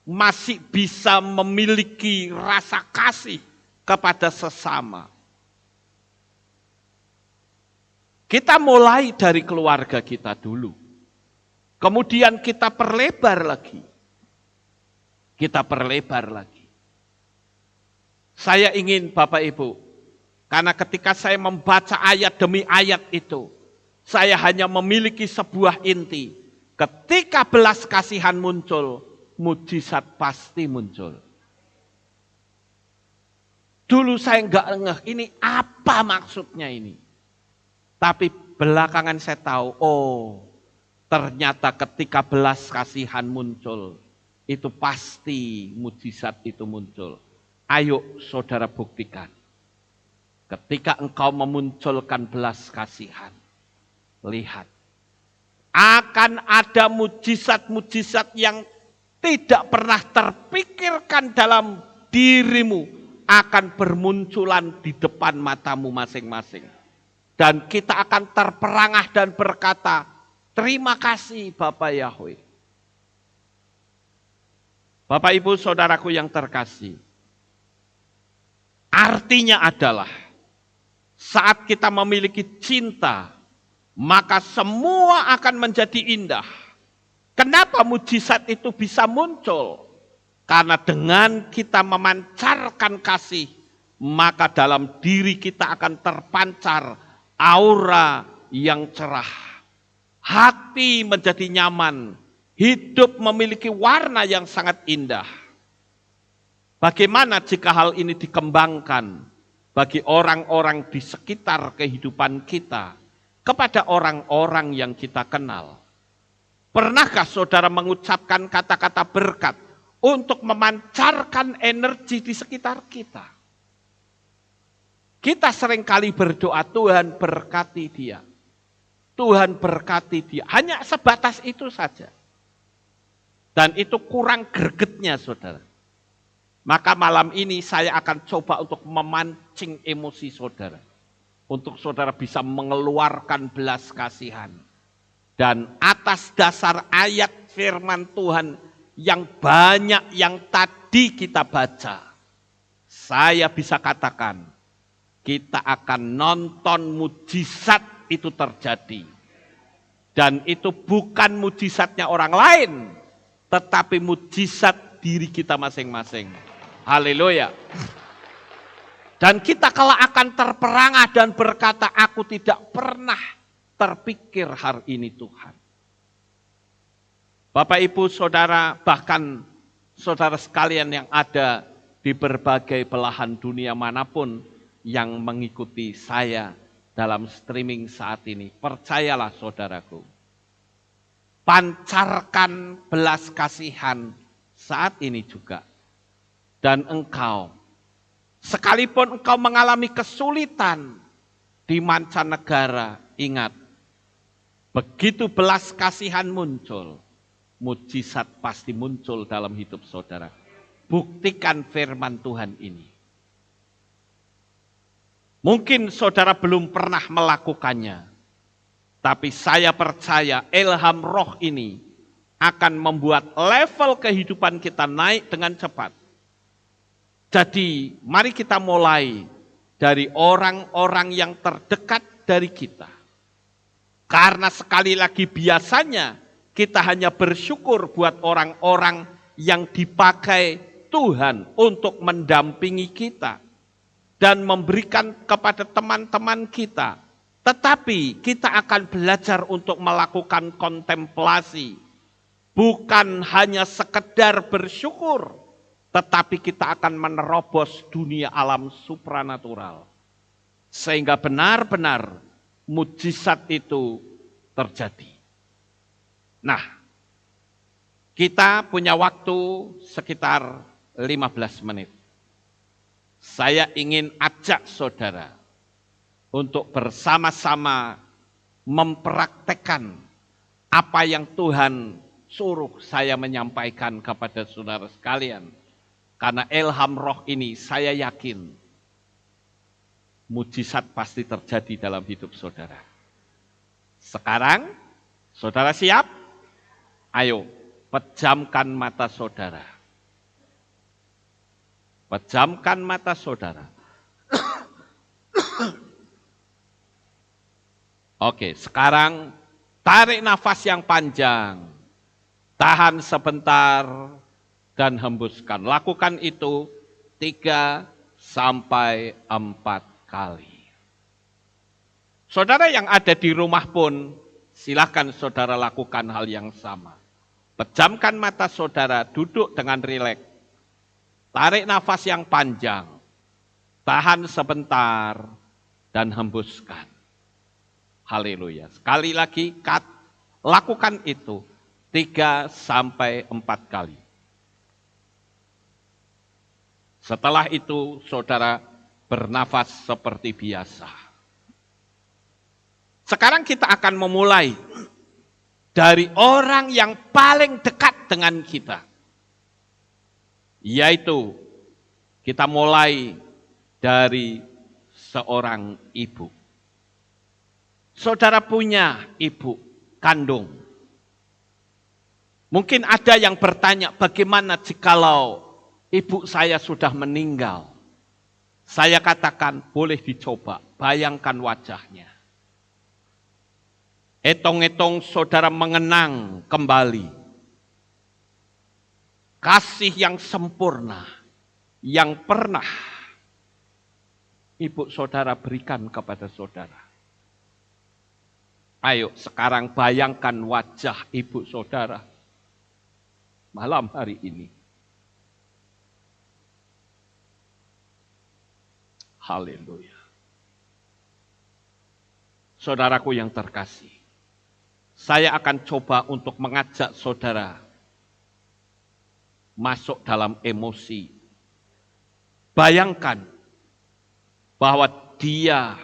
masih bisa memiliki rasa kasih kepada sesama? Kita mulai dari keluarga kita dulu. Kemudian kita perlebar lagi. Saya ingin Bapak Ibu, karena ketika saya membaca ayat demi ayat itu, saya hanya memiliki sebuah inti. Ketika belas kasihan muncul, mujizat pasti muncul. Dulu saya enggak ngeh, ini apa maksudnya ini? Tapi belakangan saya tahu, oh ternyata ketika belas kasihan muncul, itu pasti mujizat itu muncul. Ayo saudara buktikan. Ketika engkau memunculkan belas kasihan, lihat. Akan ada mujizat-mujizat yang tidak pernah terpikirkan dalam dirimu akan bermunculan di depan matamu masing-masing. Dan kita akan terperangah dan berkata, terima kasih Bapak Yahweh. Bapak Ibu saudaraku yang terkasih, artinya adalah saat kita memiliki cinta, maka semua akan menjadi indah. Kenapa mujizat itu bisa muncul? Karena dengan kita memancarkan kasih, maka dalam diri kita akan terpancar aura yang cerah. Hati menjadi nyaman. Hidup memiliki warna yang sangat indah. Bagaimana jika hal ini dikembangkan bagi orang-orang di sekitar kehidupan kita, kepada orang-orang yang kita kenal? Pernahkah saudara mengucapkan kata-kata berkat untuk memancarkan energi di sekitar kita? Kita seringkali berdoa, Tuhan berkati dia. Tuhan berkati dia. Hanya sebatas itu saja. Dan itu kurang gregetnya, saudara. Maka malam ini saya akan coba untuk memancing emosi saudara. Untuk saudara bisa mengeluarkan belas kasihan. Dan atas dasar ayat firman Tuhan yang banyak yang tadi kita baca, saya bisa katakan, kita akan nonton mujizat itu terjadi. Dan itu bukan mujizatnya orang lain, tetapi mujizat diri kita masing-masing. Haleluya. Dan kita kelak akan terperangah dan berkata, aku tidak pernah terpikir hari ini Tuhan. Bapak, Ibu, Saudara, bahkan saudara sekalian yang ada di berbagai belahan dunia manapun yang mengikuti saya dalam streaming saat ini. Percayalah saudaraku, pancarkan belas kasihan saat ini juga. Dan engkau, sekalipun engkau mengalami kesulitan, di mancanegara, ingat, begitu belas kasihan muncul, mujizat pasti muncul dalam hidup saudara. Buktikan firman Tuhan ini. Mungkin saudara belum pernah melakukannya, tapi saya percaya ilham roh ini akan membuat level kehidupan kita naik dengan cepat. Jadi mari kita mulai dari orang-orang yang terdekat dari kita. Karena sekali lagi biasanya kita hanya bersyukur buat orang-orang yang dipakai Tuhan untuk mendampingi kita dan memberikan kepada teman-teman kita. Tetapi kita akan belajar untuk melakukan kontemplasi. Bukan hanya sekedar bersyukur, tetapi kita akan menerobos dunia alam supranatural. Sehingga benar-benar mujizat itu terjadi. Nah, kita punya waktu sekitar 15 menit. Saya ingin ajak saudara untuk bersama-sama mempraktekkan apa yang Tuhan suruh saya menyampaikan kepada saudara sekalian. Karena ilham roh ini saya yakin mujizat pasti terjadi dalam hidup saudara. Sekarang saudara siap? Ayo pejamkan mata saudara. Pejamkan mata saudara. Oke, sekarang tarik nafas yang panjang. Tahan sebentar dan hembuskan. Lakukan itu 3 sampai 4 kali. Saudara yang ada di rumah pun, silakan saudara lakukan hal yang sama. Pejamkan mata saudara, duduk dengan rileks. Tarik nafas yang panjang. Tahan sebentar dan hembuskan. Haleluya. Sekali lagi, lakukan itu 3 sampai 4 kali. Setelah itu saudara bernafas seperti biasa. Sekarang kita akan memulai dari orang yang paling dekat dengan kita. Yaitu kita mulai dari seorang ibu. Saudara punya ibu kandung. Mungkin ada yang bertanya, bagaimana jikalau ibu saya sudah meninggal? Saya katakan, boleh dicoba, bayangkan wajahnya. Etong-etong saudara mengenang kembali. Kasih yang sempurna, yang pernah ibu saudara berikan kepada saudara. Ayo sekarang bayangkan wajah ibu saudara malam hari ini. Haleluya. Saudaraku yang terkasih, saya akan coba untuk mengajak saudara masuk dalam emosi. Bayangkan bahwa dia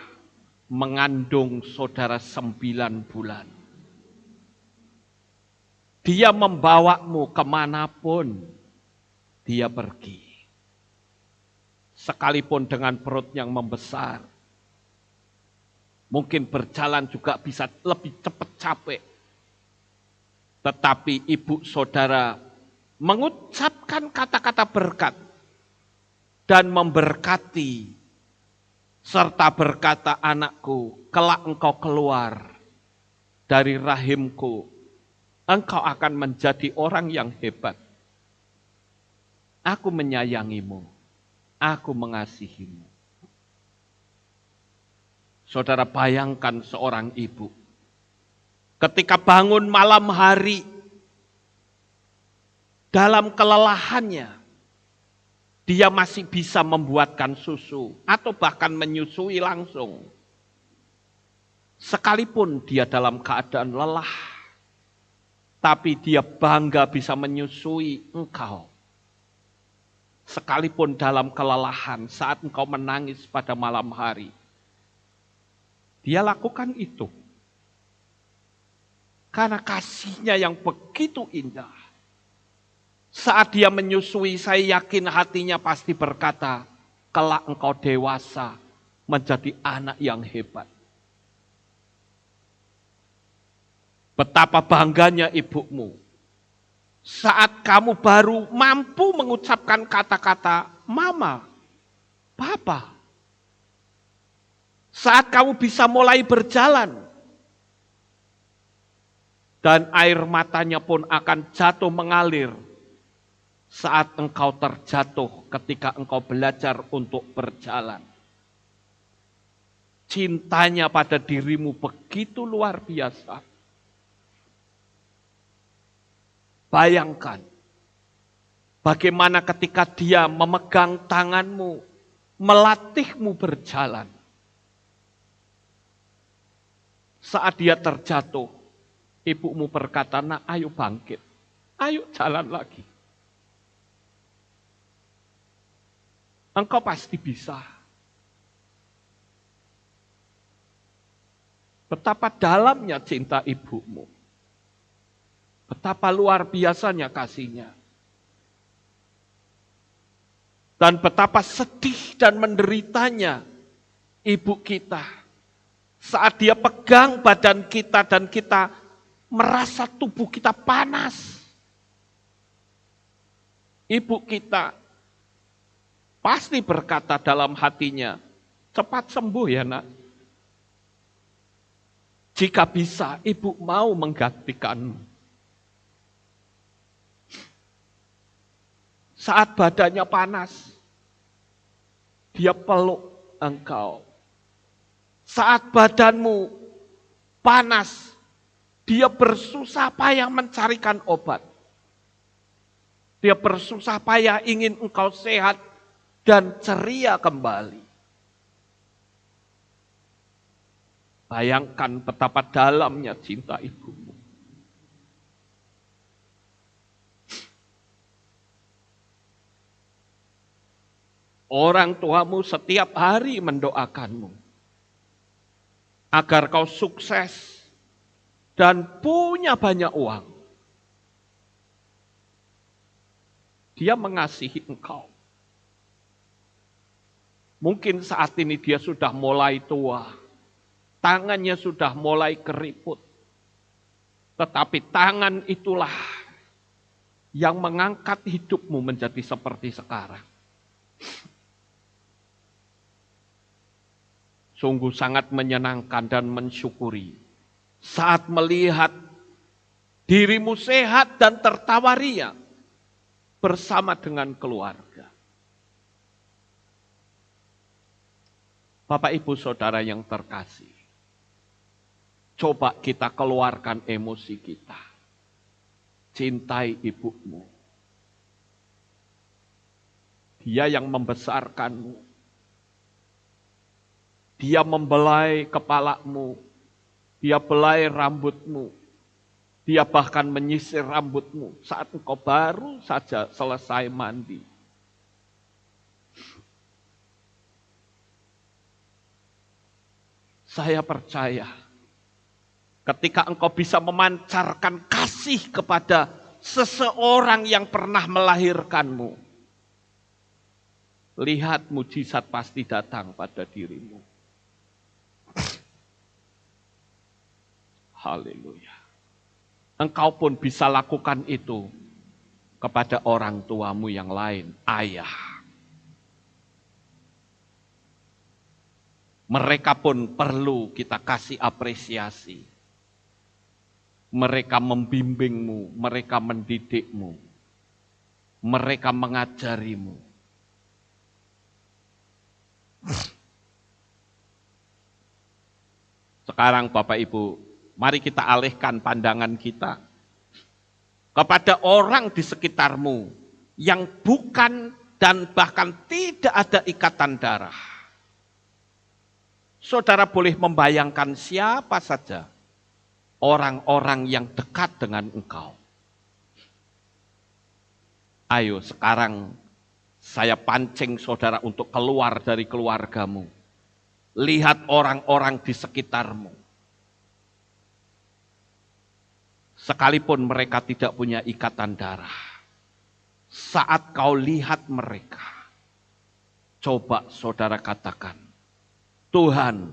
mengandung saudara 9 bulan. Dia membawamu kemanapun dia pergi. Sekalipun dengan perut yang membesar. Mungkin berjalan juga bisa lebih cepat capek. Tetapi ibu saudara mengucapkan kata-kata berkat. Dan memberkati. Serta berkata, anakku, kelak engkau keluar dari rahimku. Engkau akan menjadi orang yang hebat. Aku menyayangimu. Aku mengasihimu. Saudara bayangkan seorang ibu. Ketika bangun malam hari. Dalam kelelahannya. Dia masih bisa membuatkan susu. Atau bahkan menyusui langsung. Sekalipun dia dalam keadaan lelah. Tapi dia bangga bisa menyusui engkau. Sekalipun dalam kelelahan saat engkau menangis pada malam hari. Dia lakukan itu. Karena kasihnya yang begitu indah. Saat dia menyusui, saya yakin hatinya pasti berkata, kelak engkau dewasa menjadi anak yang hebat. Betapa bangganya ibumu. Saat kamu baru mampu mengucapkan kata-kata mama, papa. Saat kamu bisa mulai berjalan. Dan air matanya pun akan jatuh mengalir saat engkau terjatuh ketika engkau belajar untuk berjalan. Cintanya pada dirimu begitu luar biasa. Bayangkan bagaimana ketika dia memegang tanganmu, melatihmu berjalan. Saat dia terjatuh, ibumu berkata, "Nak, ayo bangkit, ayo jalan lagi. Engkau pasti bisa." Betapa dalamnya cinta ibumu. Betapa luar biasanya kasihnya. Dan betapa sedih dan menderitanya ibu kita. Saat dia pegang badan kita dan kita merasa tubuh kita panas. Ibu kita pasti berkata dalam hatinya, "Cepat sembuh ya nak. Jika bisa, ibu mau menggantikanmu." Saat badannya panas, dia peluk engkau. Saat badanmu panas, dia bersusah payah mencarikan obat. Dia bersusah payah ingin engkau sehat dan ceria kembali. Bayangkan betapa dalamnya cinta ibumu. Orang tuamu setiap hari mendoakanmu agar kau sukses dan punya banyak uang. Dia mengasihi engkau. Mungkin saat ini dia sudah mulai tua, tangannya sudah mulai keriput. Tetapi tangan itulah yang mengangkat hidupmu menjadi seperti sekarang. Sungguh sangat menyenangkan dan mensyukuri saat melihat dirimu sehat dan tertawa ria bersama dengan keluarga. Bapak, Ibu, Saudara yang terkasih, coba kita keluarkan emosi kita. Cintai ibumu. Dia yang membesarkanmu. Dia membelai kepalamu. Dia belai rambutmu. Dia bahkan menyisir rambutmu saat engkau baru saja selesai mandi. Saya percaya ketika engkau bisa memancarkan kasih kepada seseorang yang pernah melahirkanmu, lihat mujizat pasti datang pada dirimu. Haleluya. Engkau pun bisa lakukan itu kepada orang tuamu yang lain, ayah. Mereka pun perlu kita kasih apresiasi. Mereka membimbingmu, mereka mendidikmu, mereka mengajarimu. Sekarang Bapak Ibu, mari kita alihkan pandangan kita kepada orang di sekitarmu yang bukan dan bahkan tidak ada ikatan darah. Saudara boleh membayangkan siapa saja orang-orang yang dekat dengan engkau. Ayo sekarang saya pancing saudara untuk keluar dari keluargamu. Lihat orang-orang di sekitarmu. Sekalipun mereka tidak punya ikatan darah. Saat kau lihat mereka, coba saudara katakan, Tuhan,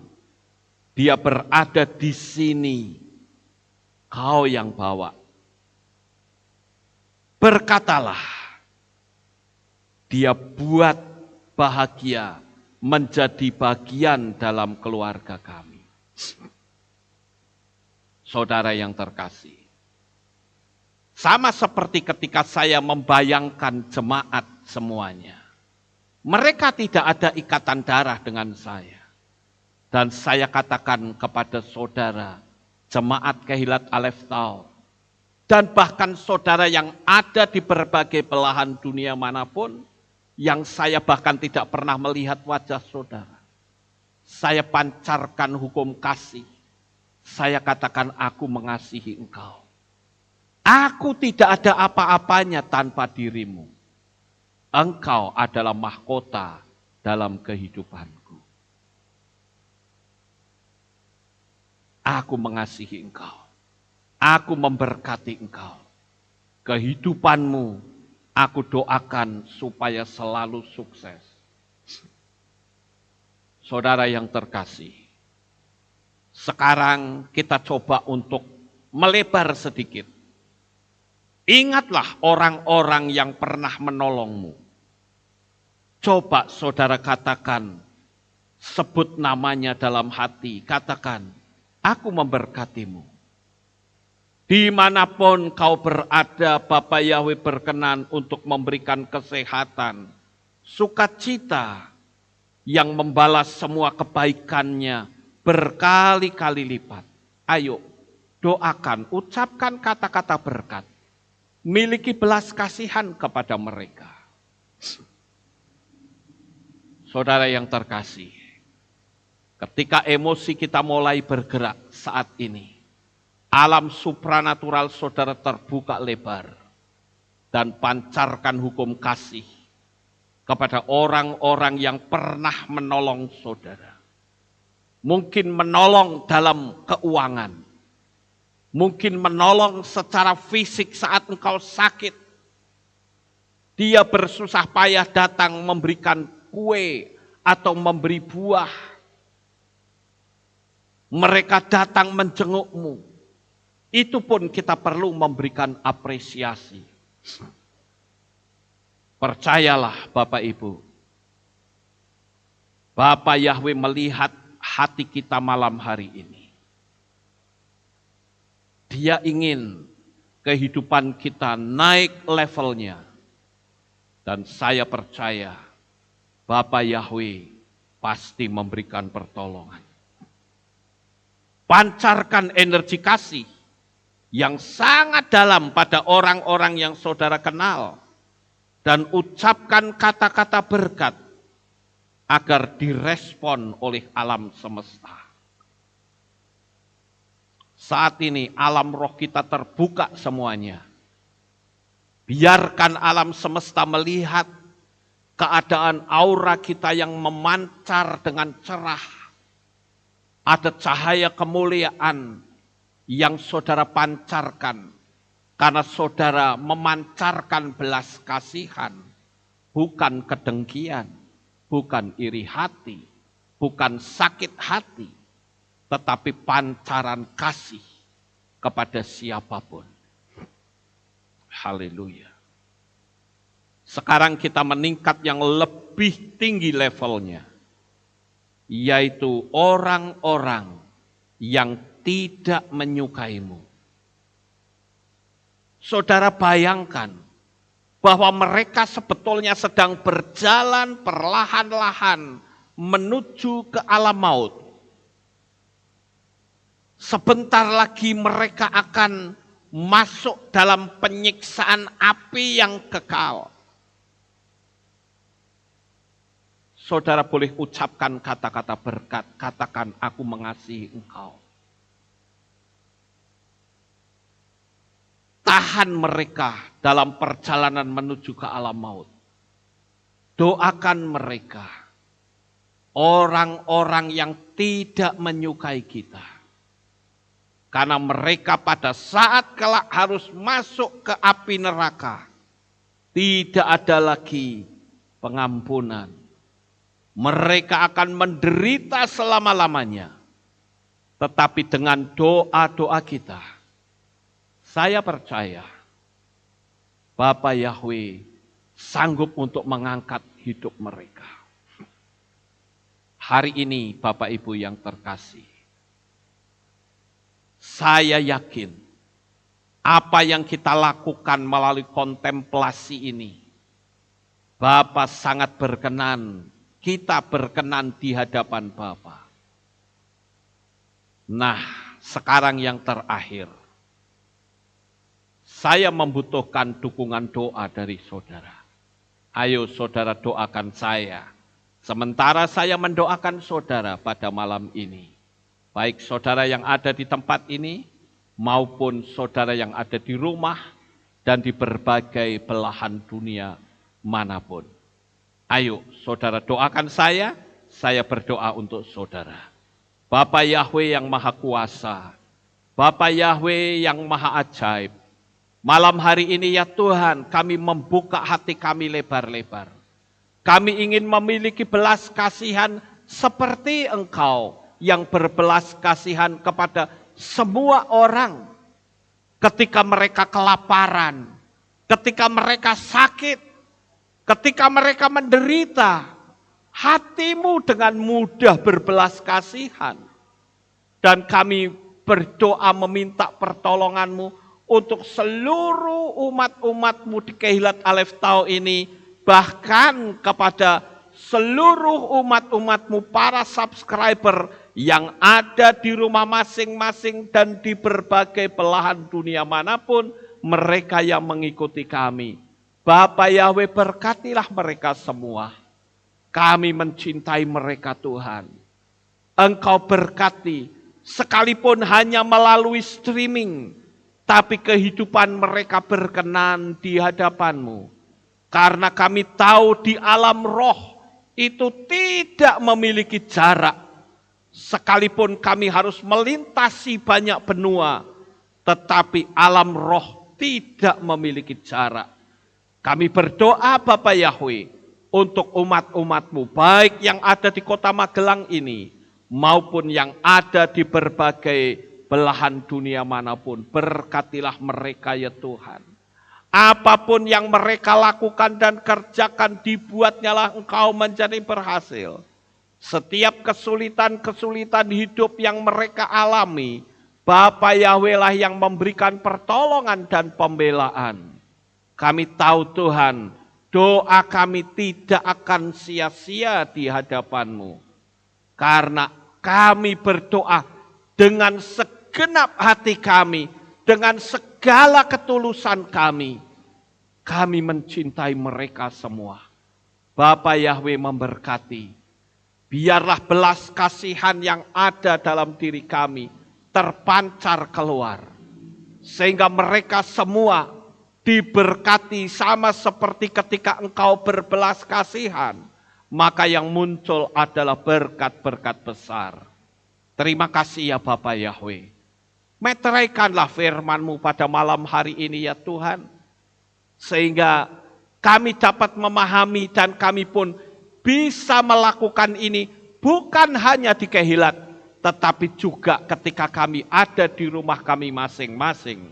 dia berada di sini, kau yang bawa. Berkatalah, dia buat bahagia menjadi bagian dalam keluarga kami. Saudara yang terkasih, sama seperti ketika saya membayangkan jemaat semuanya. Mereka tidak ada ikatan darah dengan saya. Dan saya katakan kepada saudara, jemaat Kehilat Aleph Tau, dan bahkan saudara yang ada di berbagai belahan dunia manapun, yang saya bahkan tidak pernah melihat wajah saudara. Saya pancarkan hukum kasih. Saya katakan aku mengasihi engkau. Aku tidak ada apa-apanya tanpa dirimu. Engkau adalah mahkota dalam kehidupanku. Aku mengasihi engkau. Aku memberkati engkau. Kehidupanmu aku doakan supaya selalu sukses. Saudara yang terkasih, sekarang kita coba untuk melebar sedikit. Ingatlah orang-orang yang pernah menolongmu. Coba saudara katakan, sebut namanya dalam hati, katakan, aku memberkatimu. Dimanapun kau berada, Bapa Yahweh berkenan untuk memberikan kesehatan, sukacita yang membalas semua kebaikannya berkali-kali lipat. Ayo, doakan, ucapkan kata-kata berkat. Miliki belas kasihan kepada mereka. Saudara yang terkasih, ketika emosi kita mulai bergerak saat ini, alam supranatural saudara terbuka lebar dan pancarkan hukum kasih kepada orang-orang yang pernah menolong saudara. Mungkin menolong dalam keuangan, mungkin menolong secara fisik saat engkau sakit. Dia bersusah payah datang memberikan kue atau memberi buah. Mereka datang menjengukmu. Itu pun kita perlu memberikan apresiasi. Percayalah Bapak Ibu. Bapak Yahweh melihat hati kita malam hari ini. Dia ingin kehidupan kita naik levelnya. Dan saya percaya Bapa Yahweh pasti memberikan pertolongan. Pancarkan energi kasih yang sangat dalam pada orang-orang yang saudara kenal. Dan ucapkan kata-kata berkat agar direspon oleh alam semesta. Saat ini alam roh kita terbuka semuanya. Biarkan alam semesta melihat keadaan aura kita yang memancar dengan cerah. Ada cahaya kemuliaan yang saudara pancarkan. Karena saudara memancarkan belas kasihan. Bukan kedengkian, bukan iri hati, bukan sakit hati. Tetapi pancaran kasih kepada siapapun. Haleluya. Sekarang kita meningkat yang lebih tinggi levelnya. Yaitu orang-orang yang tidak menyukaimu. Saudara bayangkan bahwa mereka sebetulnya sedang berjalan perlahan-lahan menuju ke alam maut. Sebentar lagi mereka akan masuk dalam penyiksaan api yang kekal. Saudara boleh ucapkan kata-kata berkat, katakan aku mengasihi engkau. Tahan mereka dalam perjalanan menuju ke alam maut. Doakan mereka. orang-orang yang tidak menyukai kita. Karena mereka pada saat kelak harus masuk ke api neraka. Tidak ada lagi pengampunan. Mereka akan menderita selama-lamanya. Tetapi dengan doa-doa kita, saya percaya Bapa Yahweh sanggup untuk mengangkat hidup mereka. Hari ini Bapak Ibu yang terkasih, saya yakin apa yang kita lakukan melalui kontemplasi ini, Bapa sangat berkenan, kita berkenan di hadapan Bapa. Nah, sekarang yang terakhir, saya membutuhkan dukungan doa dari saudara. Ayo saudara doakan saya. Sementara saya mendoakan saudara pada malam ini. Baik saudara yang ada di tempat ini, maupun saudara yang ada di rumah dan di berbagai belahan dunia manapun. Ayo saudara doakan saya berdoa untuk saudara. Bapa Yahweh yang Maha Kuasa, Bapa Yahweh yang Maha Ajaib, malam hari ini ya Tuhan, kami membuka hati kami lebar-lebar. Kami ingin memiliki belas kasihan seperti Engkau yang berbelas kasihan kepada semua orang. Ketika mereka kelaparan, ketika mereka sakit, ketika mereka menderita, hatimu dengan mudah berbelas kasihan. Dan kami berdoa meminta pertolonganmu untuk seluruh umat-umatmu di Keilat Alef Tau ini, bahkan kepada seluruh umat-umatmu para subscriber yang ada di rumah masing-masing dan di berbagai belahan dunia manapun mereka yang mengikuti kami. Bapa Yahweh, berkatilah mereka semua. Kami mencintai mereka Tuhan. Engkau berkati sekalipun hanya melalui streaming, tapi kehidupan mereka berkenan di hadapan-Mu. Karena kami tahu di alam roh itu tidak memiliki jarak. Sekalipun kami harus melintasi banyak benua, tetapi alam roh tidak memiliki jarak. Kami berdoa Bapa Yahweh untuk umat-umat-Mu, baik yang ada di kota Magelang ini, maupun yang ada di berbagai belahan dunia manapun. Berkatilah mereka ya Tuhan. Apapun yang mereka lakukan dan kerjakan, dibuatnyalah Engkau menjadi berhasil. Setiap kesulitan-kesulitan hidup yang mereka alami, Bapa Yahweh lah yang memberikan pertolongan dan pembelaan. Kami tahu Tuhan, doa kami tidak akan sia-sia di hadapan-Mu. Karena kami berdoa dengan segenap hati kami, dengan segala ketulusan kami. Kami mencintai mereka semua. Bapa Yahweh memberkati. Biarlah belas kasihan yang ada dalam diri kami terpancar keluar. Sehingga mereka semua diberkati sama seperti ketika Engkau berbelas kasihan. Maka yang muncul adalah berkat-berkat besar. Terima kasih ya Bapa Yahweh. Meteraikanlah firman-Mu pada malam hari ini ya Tuhan. Sehingga kami dapat memahami dan kami pun bisa melakukan ini bukan hanya di Keilat, tetapi juga ketika kami ada di rumah kami masing-masing.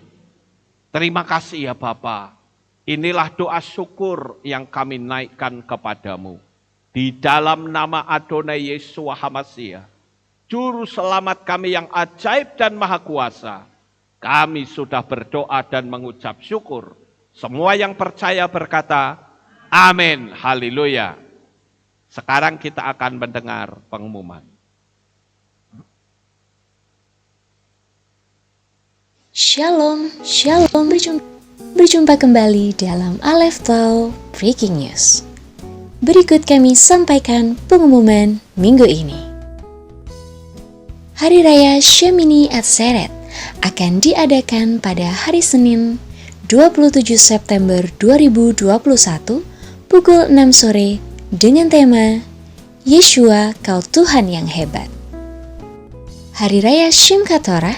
Terima kasih ya Bapa. Inilah doa syukur yang kami naikkan kepadamu. Di dalam nama Adonai Yeshua HaMashiach, Juru Selamat kami yang ajaib dan maha kuasa, kami sudah berdoa dan mengucap syukur. Semua yang percaya berkata, amin, haleluya. Sekarang kita akan mendengar pengumuman. Shalom, shalom, berjumpa kembali dalam Alef Tau Breaking News. Berikut kami sampaikan pengumuman minggu ini. Hari Raya Shemini Atzeret akan diadakan pada hari Senin 27 September 2021 pukul 6 sore dengan tema Yeshua, Kau Tuhan yang hebat. Hari Raya Simchat Torah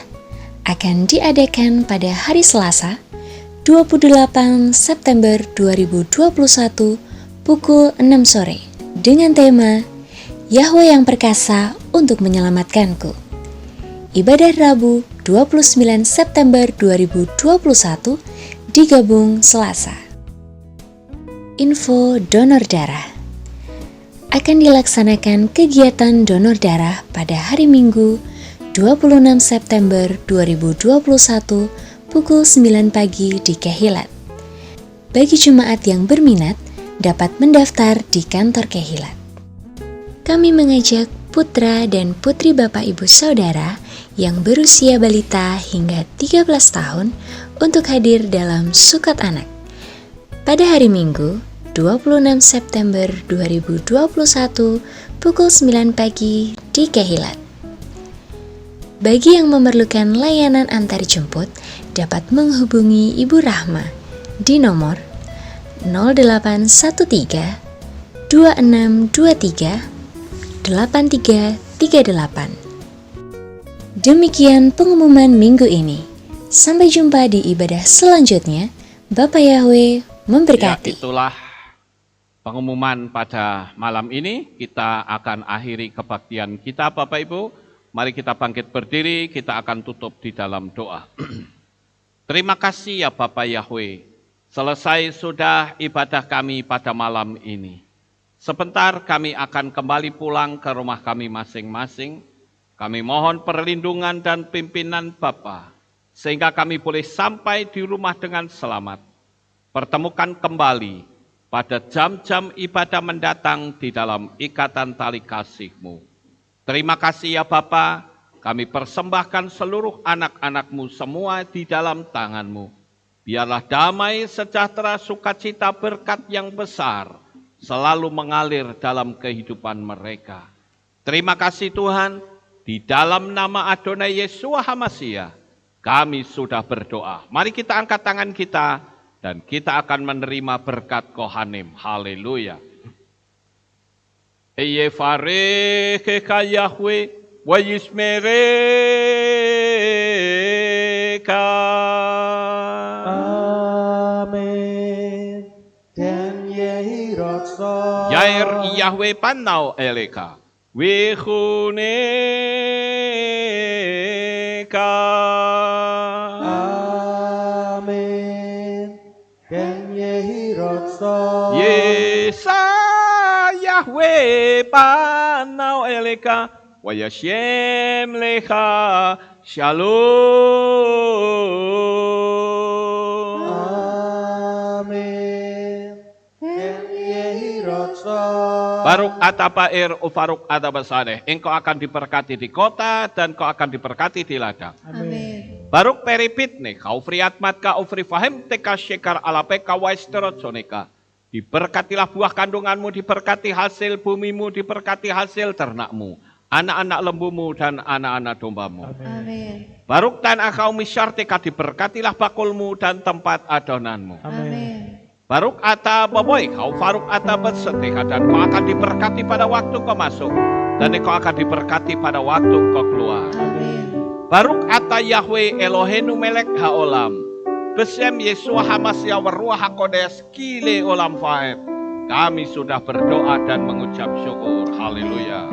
akan diadakan pada hari Selasa, 28 September 2021 pukul 6 sore dengan tema Yahwe yang perkasa untuk menyelamatkanku. Ibadah Rabu 29 September 2021 digabung Selasa. Info donor darah. Akan dilaksanakan kegiatan donor darah pada hari Minggu 26 September 2021 pukul 9 pagi di Kehilat. Bagi jemaat yang berminat dapat mendaftar di kantor Kehilat. Kami mengajak putra dan putri Bapak Ibu Saudara yang berusia balita hingga 13 tahun untuk hadir dalam Sukat Anak pada hari Minggu 26 September 2021 pukul 9 pagi di Kehilat. Bagi yang memerlukan layanan antar jemput dapat menghubungi Ibu Rahma di nomor 0813 2623 8338. Demikian pengumuman minggu ini. Sampai jumpa di ibadah selanjutnya. Bapak Yahwe memberkati. Ya, itulah pengumuman pada malam ini. Kita akan akhiri kebaktian kita, Bapak Ibu. Mari kita bangkit berdiri, kita akan tutup di dalam doa. Terima kasih ya Bapak Yahwe. Selesai sudah ibadah kami pada malam ini. Sebentar kami akan kembali pulang ke rumah kami masing-masing. Kami mohon perlindungan dan pimpinan Bapa, sehingga kami boleh sampai di rumah dengan selamat. Pertemukan kembali pada jam-jam ibadah mendatang di dalam ikatan tali kasih-Mu. Terima kasih ya Bapa, kami persembahkan seluruh anak-anak-Mu semua di dalam tangan-Mu. Biarlah damai, sejahtera, sukacita, berkat yang besar selalu mengalir dalam kehidupan mereka. Terima kasih Tuhan, di dalam nama Adonai Yeshua HaMashiach, kami sudah berdoa. Mari kita angkat tangan kita, dan kita akan menerima berkat Kohanim. Haleluya. Yevarecheka Yahweh, wa yismereka. Amen. Dan Yehi Rotso. Yair Yahweh panau eleka. Wihuneka. Amen. Dan Yehi Rotso. Yesa Yahweh panau eleka. Wa yashem lecha. Shalom. Amen. Dan Yehi Rotso. Baruk atapair ufaruk atabasadeh. Engkau akan diberkati di kota dan kau akan diberkati di ladang. Amin. Baruk peripit nih, kau friat matka ufri fahim teka syekar alapeka waisterotsonika. Diberkatilah buah kandunganmu, diberkati hasil bumimu, diberkati hasil ternakmu, anak-anak lembumu dan anak-anak dombamu. Amin. Baruk tanah kau misyarteka, diberkatilah bakulmu dan tempat adonanmu. Amin. Baruk ata baboy, kau faruk ata berseteha, dan kau akan diberkati pada waktu kau masuk, dan kau akan diberkati pada waktu kau keluar. Amin. Baruk ata Yahweh Elohenu melek haolam, besem Yeshua HaMashiach waruah hakodes kile olam faed. Kami sudah berdoa dan mengucap syukur. Haleluya.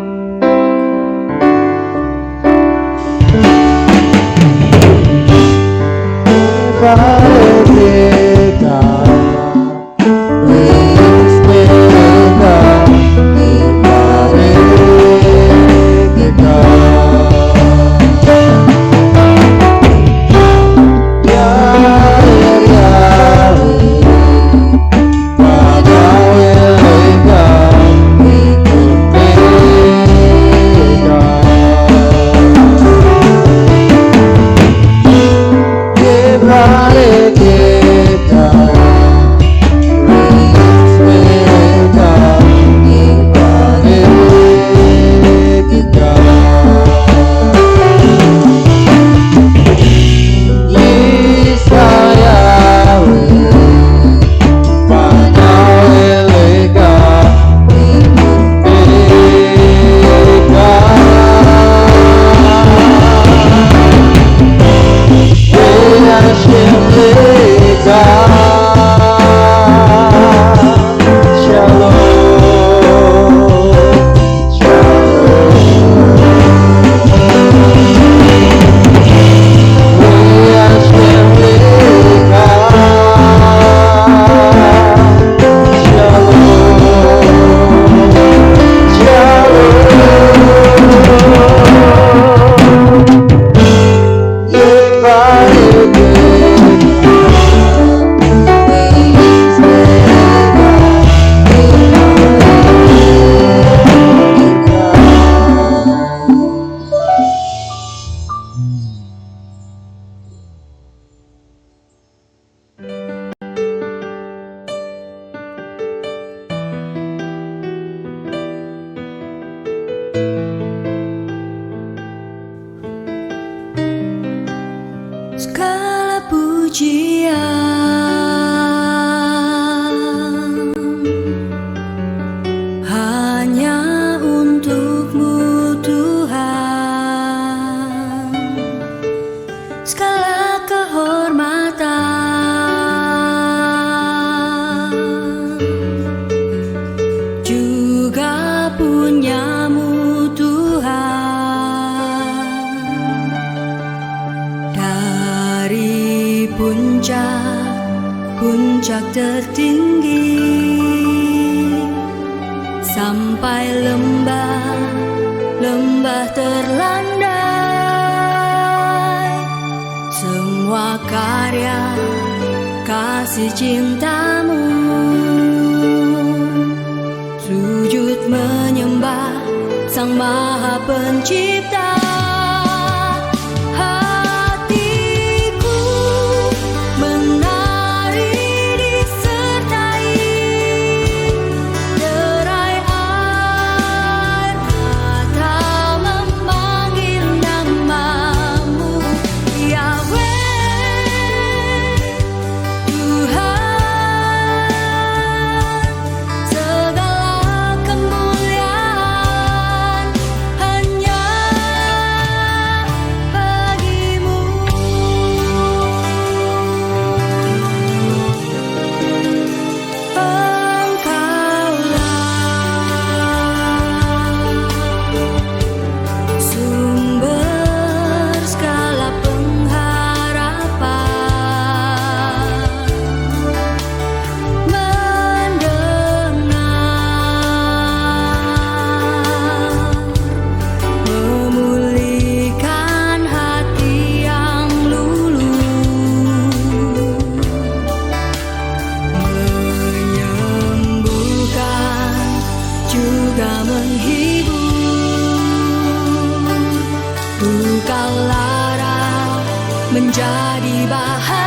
Hare Segala pujian hanya untuk-Mu Tuhan, segala kehormatan juga punya-Mu Tuhan. Dari puncak tertinggi sampai lembah terlandai, semua karya kasih cinta-Mu, sujud menyembah Sang Maha Pencipta. Menjadi bahagia.